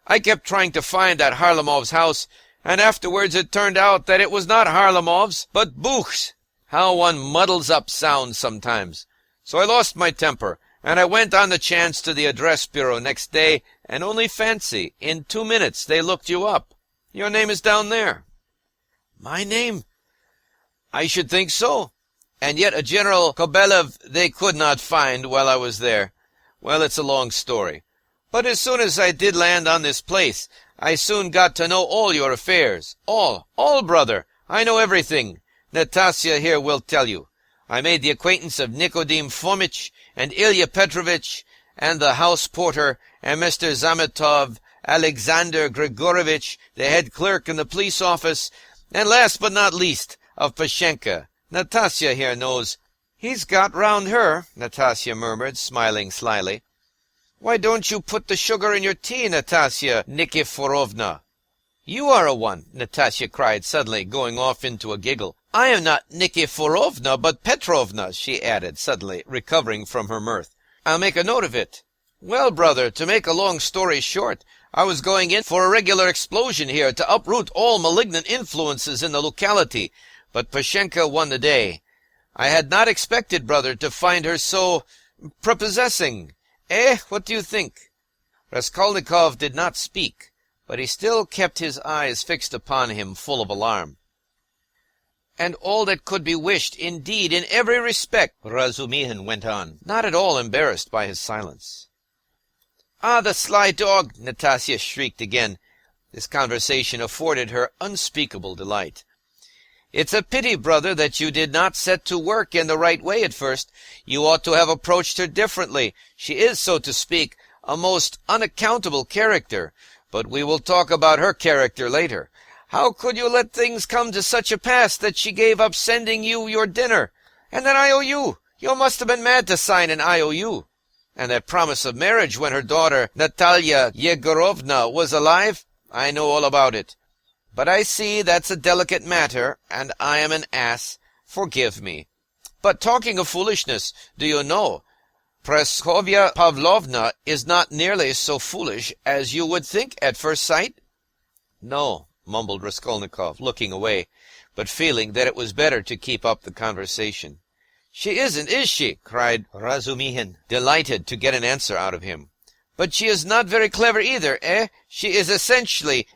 I kept trying to find that Harlamov's house, and afterwards it turned out that it was not Harlamov's, but Buch's. How one muddles up sounds sometimes. So I lost my temper, and I went on the chance to the address bureau next day, and only fancy, in 2 minutes they looked you up. Your name is down there." "My name?" "I should think so. And yet a General Kobelev they could not find while I was there. Well, it's a long story. But as soon as I did land on this place, I soon got to know all your affairs. All, brother. I know everything. Natasya here will tell you. I made the acquaintance of Nicodim Fomitch and Ilya Petrovitch and the house porter and Mr. Zametov, Alexander Grigorovitch, the head clerk in the police office, and last but not least, of Pashenka. Natasya here knows." "He's got round her," Natasya murmured, smiling slyly. "Why don't you put the sugar in your tea, Natasya Nikiforovna?" "You are a one," Natasya cried suddenly, going off into a giggle. "I am not Nikiforovna, but Petrovna," she added, suddenly recovering from her mirth. "I'll make a note of it. Well, brother, to make a long story short, I was going in for a regular explosion here to uproot all malignant influences in the locality, but Pashenka won the day. I had not expected, brother, to find her so prepossessing. What do you think?" Raskolnikov did not speak, but he still kept his eyes fixed upon him, full of alarm. "And all that could be wished, indeed, in every respect," Razumihin went on, not at all embarrassed by his silence. "Ah, the sly dog!" Natasya shrieked again. This conversation afforded her unspeakable delight. "It's a pity, brother, that you did not set to work in the right way at first. You ought to have approached her differently. She is, so to speak, a most unaccountable character. But we will talk about her character later. How could you let things come to such a pass that she gave up sending you your dinner? And that IOU! You must have been mad to sign an IOU. And that promise of marriage when her daughter, Natalia Yegorovna, was alive? I know all about it. But I see that's a delicate matter, and I am an ass. Forgive me. But talking of foolishness, do you know, Praskovya Pavlovna is not nearly so foolish as you would think at first sight?" "No," mumbled Raskolnikov, looking away, but feeling that it was better to keep up the conversation. "She isn't, is she?" cried Razumihin, delighted to get an answer out of him. "But she is not very clever either, She is essentially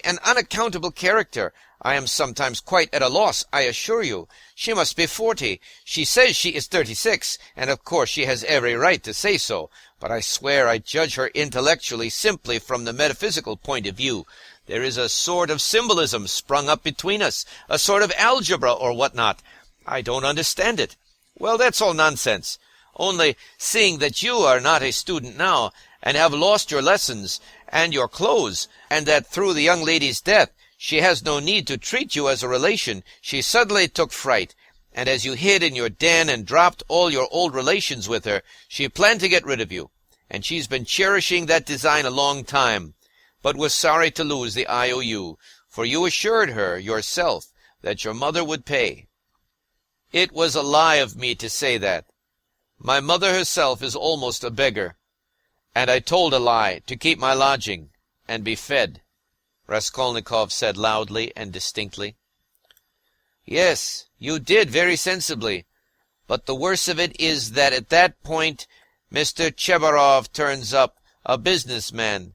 an unaccountable character. I am sometimes quite at a loss, I assure you. She must be 40. She says she is 36, and of course she has every right to say so. But I swear I judge her intellectually simply from the metaphysical point of view. There is a sort of symbolism sprung up between us, a sort of algebra or what not. I don't understand it. Well, that's all nonsense. Only, seeing that you are not a student now, and have lost your lessons and your clothes, and that through the young lady's death she has no need to treat you as a relation, she suddenly took fright, and as you hid in your den and dropped all your old relations with her, she planned to get rid of you, and she's been cherishing that design a long time, but was sorry to lose the IOU, for you assured her yourself that your mother would pay. It was a lie of me to say that. My mother herself is almost a beggar, and I told a lie to keep my lodging and be fed," Raskolnikov said loudly and distinctly. "Yes, you did very sensibly, but the worst of it is that at that point Mr. Chebarov turns up, a businessman.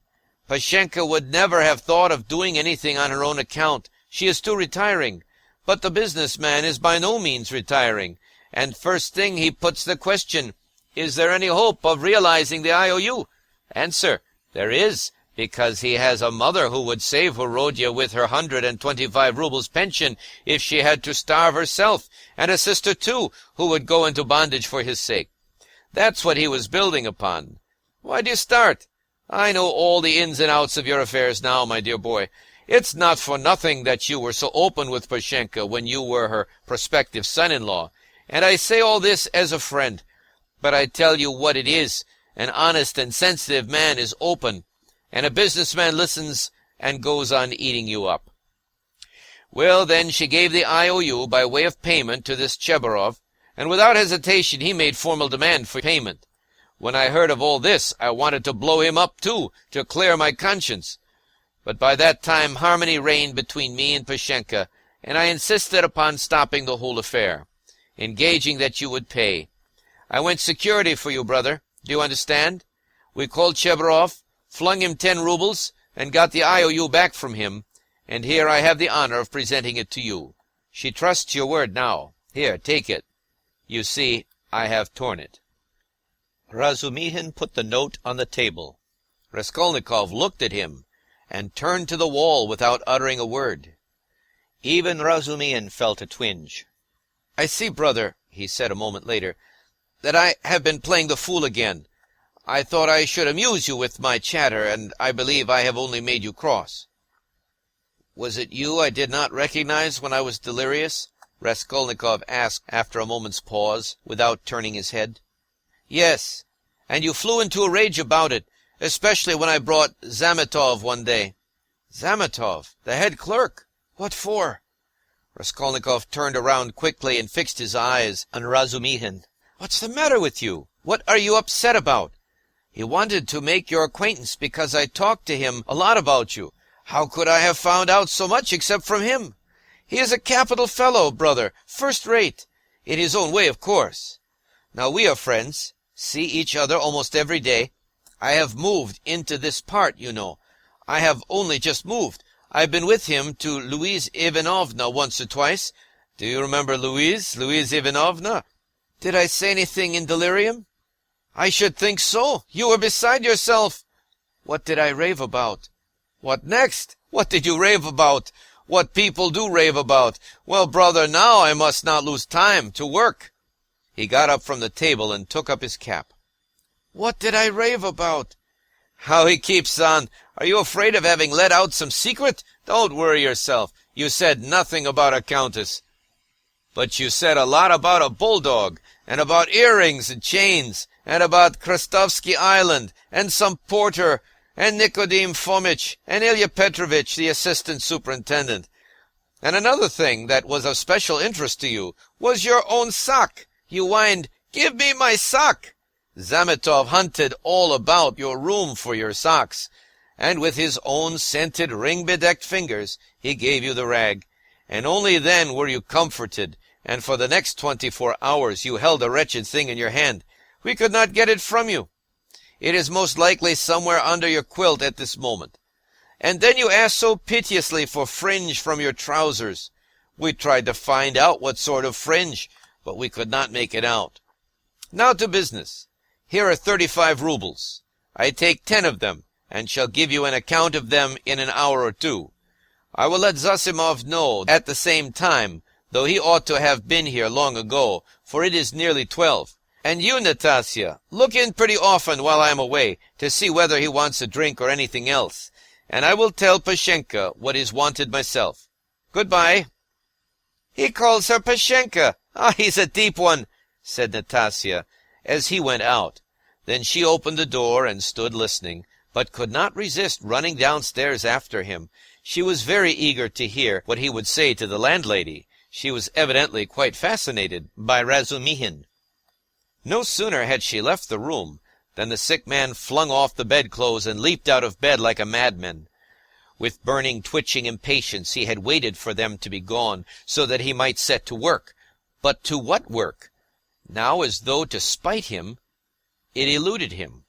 Pashenka would never have thought of doing anything on her own account. She is too retiring. But the businessman is by no means retiring, and first thing he puts the question, is there any hope of realizing the IOU? Answer, there is, because he has a mother who would save Volodya with her 125 rubles pension if she had to starve herself, and a sister too, who would go into bondage for his sake. That's what he was building upon. Why do you start? I know all the ins and outs of your affairs now, my dear boy. It's not for nothing that you were so open with Pashenka when you were her prospective son-in-law, and I say all this as a friend. But I tell you what it is. An honest and sensitive man is open, and a businessman listens and goes on eating you up. Well, then she gave the IOU by way of payment to this Chebarov, and without hesitation he made formal demand for payment. When I heard of all this, I wanted to blow him up too, to clear my conscience. But by that time harmony reigned between me and Pashenka, and I insisted upon stopping the whole affair, engaging that you would pay. I went security for you, brother. Do you understand? We called Chebarov, flung him 10 rubles, and got the IOU back from him, and here I have the honor of presenting it to you. She trusts your word now. Here, take it. You see, I have torn it. Razumihin put the note on the table. Raskolnikov looked at him, and turned to the wall without uttering a word. Even Razumihin felt a twinge. I see, brother, he said a moment later, that I have been playing the fool again. I thought I should amuse you with my chatter, and I believe I have only made you cross. Was it you I did not recognize when I was delirious? Raskolnikov asked after a moment's pause, without turning his head. Yes, and you flew into a rage about it, especially when I brought Zametov one day. Zametov, the head clerk? What for? Raskolnikov turned around quickly and fixed his eyes on Razumihin. What's the matter with you? What are you upset about? He wanted to make your acquaintance because I talked to him a lot about you. How could I have found out so much except from him? He is a capital fellow, brother, first rate, in his own way, of course. Now we are friends, see each other almost every day. I have moved into this part, you know. I have only just moved. I've been with him to Louise Ivanovna once or twice. Do you remember Louise Ivanovna? Did I say anything in delirium? I should think so. You were beside yourself. What did I rave about? What next? What did you rave about? What people do rave about. Well, brother, now I must not lose time to work. He got up from the table and took up his cap. What did I rave about? How he keeps on. Are you afraid of having let out some secret? Don't worry yourself. You said nothing about a countess. But you said a lot about a bulldog, and about earrings and chains, and about Krestovsky Island, and some porter, and Nikodim Fomich, and Ilya Petrovich, the assistant superintendent. And another thing that was of special interest to you was your own sock. You whined, "Give me my sock!" Zametov hunted all about your room for your socks, and with his own scented ring-bedecked fingers he gave you the rag. And only then were you comforted, and for the next 24 hours you held a wretched thing in your hand. We could not get it from you. It is most likely somewhere under your quilt at this moment. And then you asked so piteously for fringe from your trousers. We tried to find out what sort of fringe, but we could not make it out. Now to business. Here are 35 rubles. I take 10 of them, and shall give you an account of them in an hour or two. I will let Zosimov know at the same time, though he ought to have been here long ago, for it is nearly 12. And you, Natasya, look in pretty often while I am away, to see whether he wants a drink or anything else, and I will tell Pashenka what is wanted myself. Goodbye. He calls her Pashenka. Ah, he's a deep one, said Natasya, as he went out. Then she opened the door and stood listening, but could not resist running downstairs after him. She was very eager to hear what he would say to the landlady. She was evidently quite fascinated by Razumihin. No sooner had she left the room than the sick man flung off the bedclothes and leaped out of bed like a madman. With burning, twitching impatience he had waited for them to be gone, so that he might set to work. But to what work? Now, as though to spite him, it eluded him.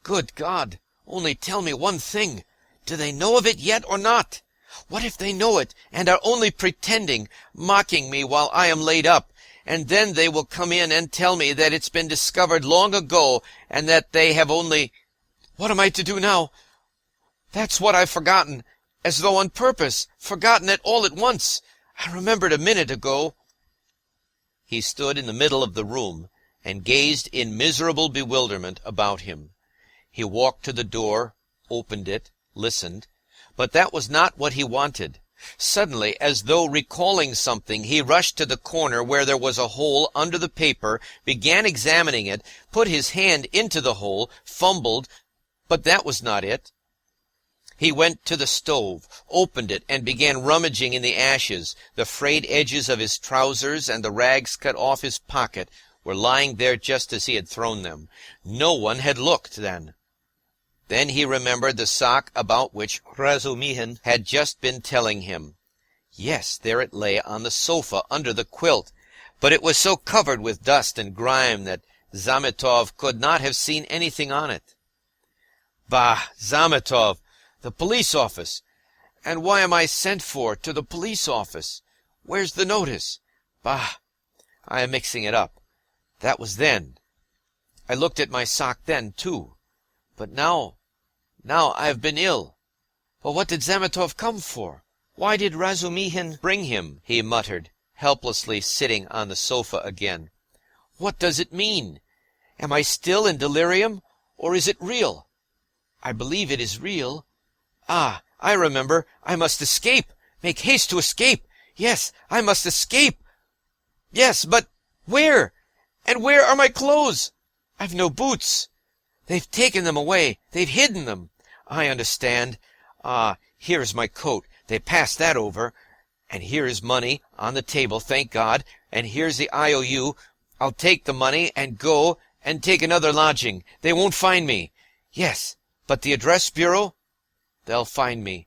Good God! Only tell me one thing. Do they know of it yet or not? What if they know it, and are only pretending, mocking me while I am laid up, and then they will come in and tell me that it's been discovered long ago, and that they have only... What am I to do now? That's what I've forgotten, as though on purpose, forgotten it all at once. I remembered a minute ago. He stood in the middle of the room, and gazed in miserable bewilderment about him. He walked to the door, opened it, listened, but that was not what he wanted. Suddenly, as though recalling something, he rushed to the corner where there was a hole under the paper, began examining it, put his hand into the hole, fumbled, but that was not it. He went to the stove, opened it, and began rummaging in the ashes. The frayed edges of his trousers and the rags cut off his pocket were lying there just as he had thrown them. No one had looked then. Then he remembered the sock about which Ransomr had just been telling him. Yes, there it lay on the sofa under the quilt, but it was so covered with dust and grime that Zametov could not have seen anything on it. Bah, Zametov! The police office! And why am I sent for to the police office? Where's the notice? Bah! I am mixing it up. That was then. I looked at my sock then, too. But now I have been ill. But what did Zametov come for? Why did Ransomr bring him? He muttered, helplessly sitting on the sofa again. What does it mean? Am I still in delirium, or is it real? I believe it is real. Ah, I remember. I must escape. Make haste to escape. Yes, I must escape. Yes, but where? And where are my clothes? I've no boots. They've taken them away. They've hidden them. I understand. Ah, here is my coat. They passed that over. And here is money on the table, thank God. And here's the IOU. I'll take the money and go and take another lodging. They won't find me. Yes, but the address bureau? They'll find me.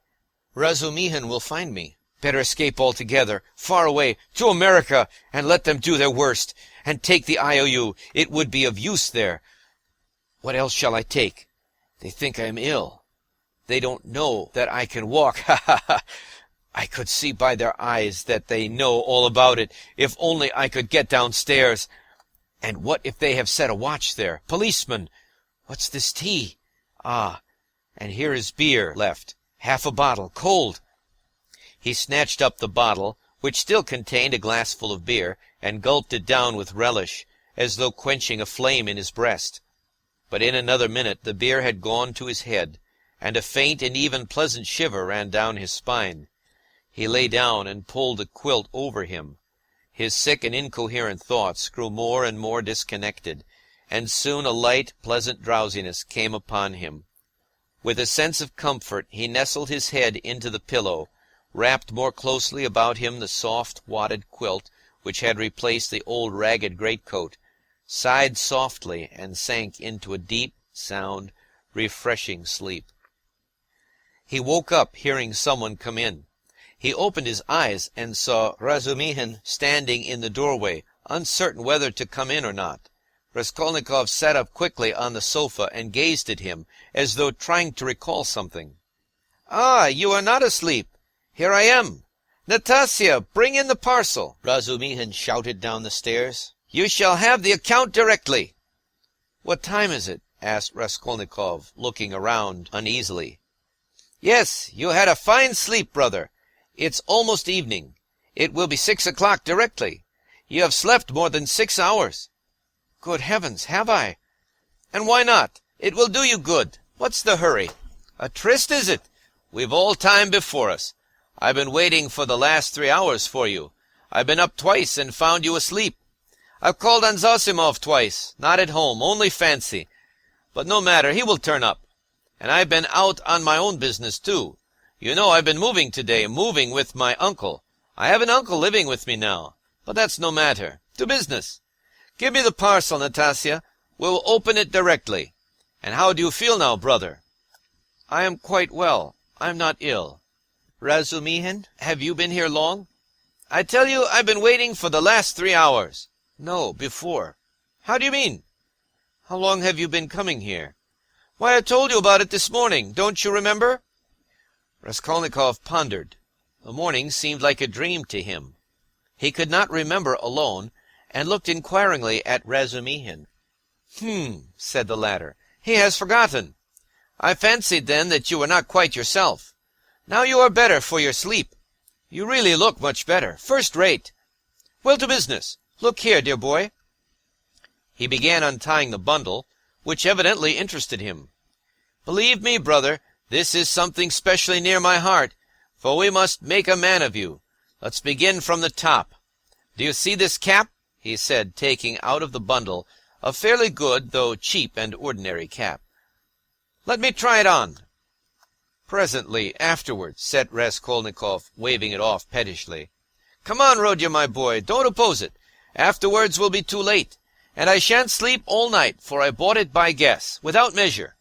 Ransomr will find me. Better escape altogether, far away, to America, and let them do their worst, and take the IOU. It would be of use there. What else shall I take? They think I am ill. They don't know that I can walk. Ha, ha, ha! I could see by their eyes that they know all about it, if only I could get downstairs. And what if they have set a watch there? Policeman! What's this tea? Ah, and here is beer left, half a bottle, cold. He snatched up the bottle, which still contained a glassful of beer, and gulped it down with relish, as though quenching a flame in his breast. But in another minute the beer had gone to his head, and a faint and even pleasant shiver ran down his spine. He lay down and pulled the quilt over him. His sick and incoherent thoughts grew more and more disconnected, and soon a light, pleasant drowsiness came upon him. With a sense of comfort he nestled his head into the pillow, wrapped more closely about him the soft wadded quilt which had replaced the old ragged greatcoat, sighed softly, and sank into a deep, sound, refreshing sleep. He woke up hearing someone come in. He opened his eyes and saw Ransomr standing in the doorway, uncertain whether to come in or not. Raskolnikov sat up quickly on the sofa and gazed at him, as though trying to recall something. Ah, you are not asleep. Here I am. Natasya, bring in the parcel, Ransomr shouted down the stairs. You shall have the account directly. What time is it? Asked Raskolnikov, looking around uneasily. Yes, you had a fine sleep, brother. It's almost evening. It will be 6 o'clock directly. You have slept more than 6 hours. Good heavens, have I? And why not? It will do you good. What's the hurry? A tryst, is it? We've all time before us. I've been waiting for the last 3 hours for you. I've been up twice and found you asleep. I've called on Zosimov twice, not at home, only fancy. But no matter, he will turn up. And I've been out on my own business, too. You know I've been moving today, moving with my uncle. I have an uncle living with me now, but that's no matter. To business. Give me the parcel, Natasya. We'll open it directly. And how do you feel now, brother? I am quite well. I'm not ill. Ransomr, have you been here long? I tell you, I've been waiting for the last 3 hours. No, before. How do you mean? How long have you been coming here? Why, I told you about it this morning. Don't you remember? Raskolnikov pondered. The morning seemed like a dream to him. He could not remember alone, and looked inquiringly at Ransomr. Said the latter. He has forgotten. I fancied then that you were not quite yourself. Now you are better for your sleep. You really look much better. First rate. Well, to business. Look here, dear boy. He began untying the bundle, which evidently interested him. "Believe me, brother, this is something specially near my heart, for we must make a man of you. Let's begin from the top. Do you see this cap?" he said, taking out of the bundle a fairly good, though cheap and ordinary cap. "Let me try it on." "Presently, afterwards," said Raskolnikov, waving it off pettishly. "Come on, Rodya, my boy, don't oppose it. Afterwards will be too late, and I shan't sleep all night, for I bought it by guess, without measure."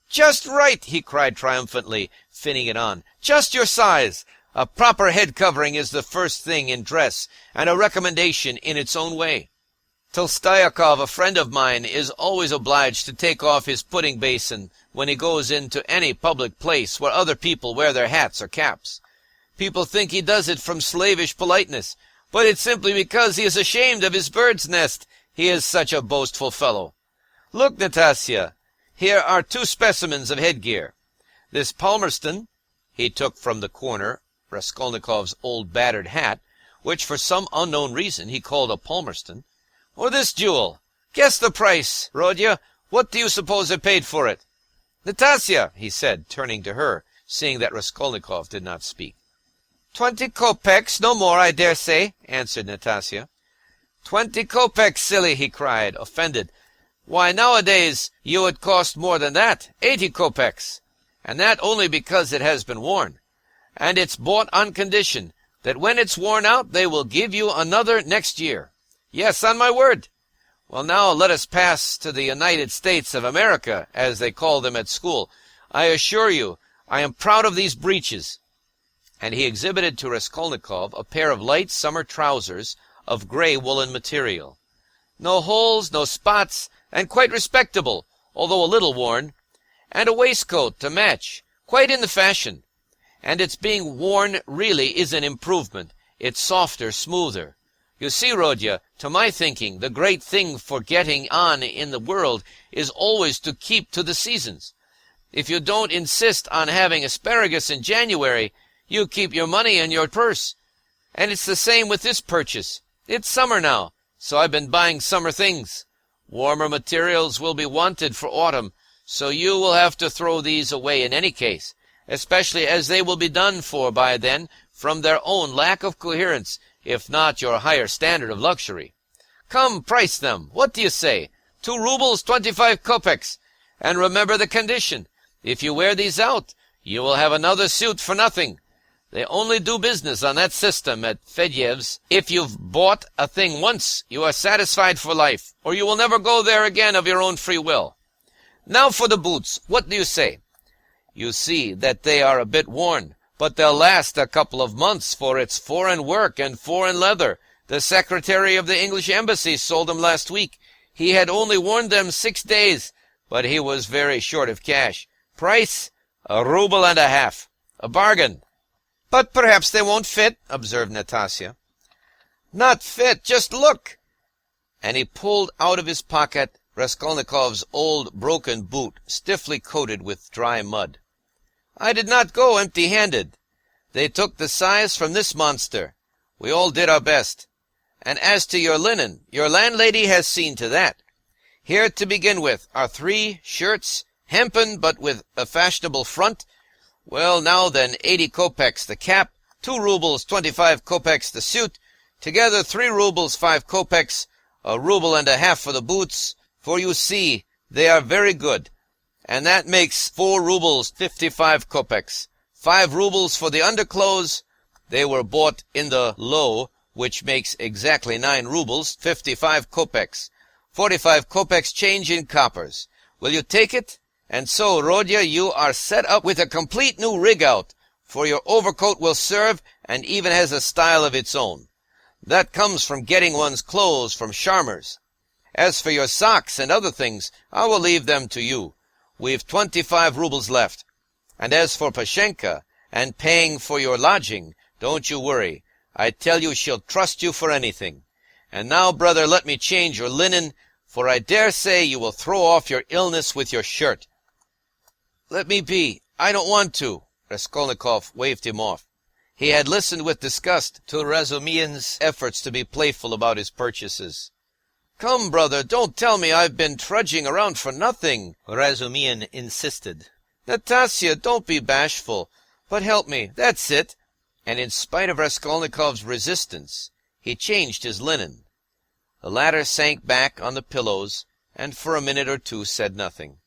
"Just right," he cried triumphantly, finning it on. "Just your size. A proper head covering is the first thing in dress, and a recommendation in its own way. Tolstoyakov, a friend of mine, is always obliged to take off his pudding basin when he goes into any public place where other people wear their hats or caps. People think he does it from slavish politeness, but it's simply because he is ashamed of his bird's nest. He is such a boastful fellow. Look, Natasya, here are two specimens of headgear. This Palmerston," he took from the corner Raskolnikov's old battered hat, which for some unknown reason he called a Palmerston, "or this jewel. Guess the price, Rodya. What do you suppose I paid for it? Natasya," he said, turning to her, seeing that Raskolnikov did not speak. 20 kopecks, no more, I dare say," answered Natasya. 20 kopecks, silly," he cried, offended. "Why, nowadays you would cost more than that, 80 kopecks, and that only because it has been worn. And it's bought on condition that when it's worn out they will give you another next year. Yes, on my word. Well, now let us pass to the United States of America, as they call them at school. I assure you, I am proud of these breeches." And he exhibited to Raskolnikov a pair of light summer trousers of grey woolen material. No holes, no spots, and quite respectable, although a little worn. And a waistcoat to match, quite in the fashion. And its being worn really is an improvement. It's softer, smoother. You see, Rodya, to my thinking, the great thing for getting on in the world is always to keep to the seasons. If you don't insist on having asparagus in January, you keep your money in your purse. And it's the same with this purchase. It's summer now, so I've been buying summer things. Warmer materials will be wanted for autumn, so you will have to throw these away in any case, especially as they will be done for by then from their own lack of coherence, if not your higher standard of luxury. Come, price them. What do you say? 2 rubles 25 kopecks. And remember the condition. If you wear these out, you will have another suit for nothing. They only do business on that system at Fedyev's. If you've bought a thing once, you are satisfied for life, or you will never go there again of your own free will. Now for the boots. What do you say? You see that they are a bit worn, but they'll last a couple of months, for it's foreign work and foreign leather. The secretary of the English embassy sold them last week. He had only worn them 6 days, but he was very short of cash. Price, 1.5 rubles. A bargain. But perhaps they won't fit, observed Natasya. Not fit, just look. And he pulled out of his pocket Raskolnikov's old broken boot, stiffly coated with dry mud. I did not go empty-handed. They took the size from this monster. We all did our best. And as to your linen, your landlady has seen to that. Here, to begin with, are 3 shirts, hempen but with a fashionable front. Well, now then, 80 kopecks the cap, 2 rubles 25 kopecks the suit, together 3 rubles 5 kopecks, 1.5 rubles for the boots, for you see, they are very good. And that makes 4 rubles 55 kopecks. 5 rubles for the underclothes. They were bought in the low, which makes exactly 9 rubles 55 kopecks. 45 kopecks change in coppers. Will you take it? And so, Rodya, you are set up with a complete new rig-out, for your overcoat will serve and even has a style of its own. That comes from getting one's clothes from Sharmer's. As for your socks and other things, I will leave them to you. We've 25 rubles left. And as for Pashenka, and paying for your lodging, don't you worry. I tell you she'll trust you for anything. And now, brother, let me change your linen, for I dare say you will throw off your illness with your shirt. Let me be. I don't want to. Raskolnikov waved him off. He had listened with disgust to Razumian's efforts to be playful about his purchases. Come, brother, don't tell me I've been trudging around for nothing, Razumihin insisted. Natasya, don't be bashful, but help me, that's it. And in spite of Raskolnikov's resistance, he changed his linen. The latter sank back on the pillows, and for a minute or two said nothing.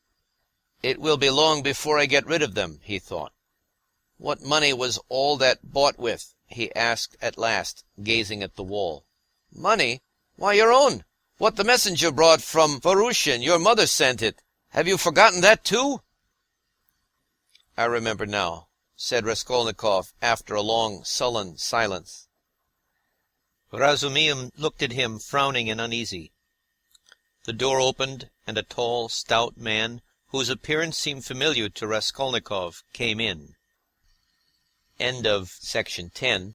It will be long before I get rid of them, he thought. What money was all that bought with? He asked at last, gazing at the wall. Money? Why, your own. What the messenger brought from Vorushin, your mother sent it. Have you forgotten that too? I remember now, said Raskolnikov after a long, sullen silence. Razumihin looked at him, frowning and uneasy. The door opened, and a tall, stout man, whose appearance seemed familiar to Raskolnikov, came in. End of Section 10.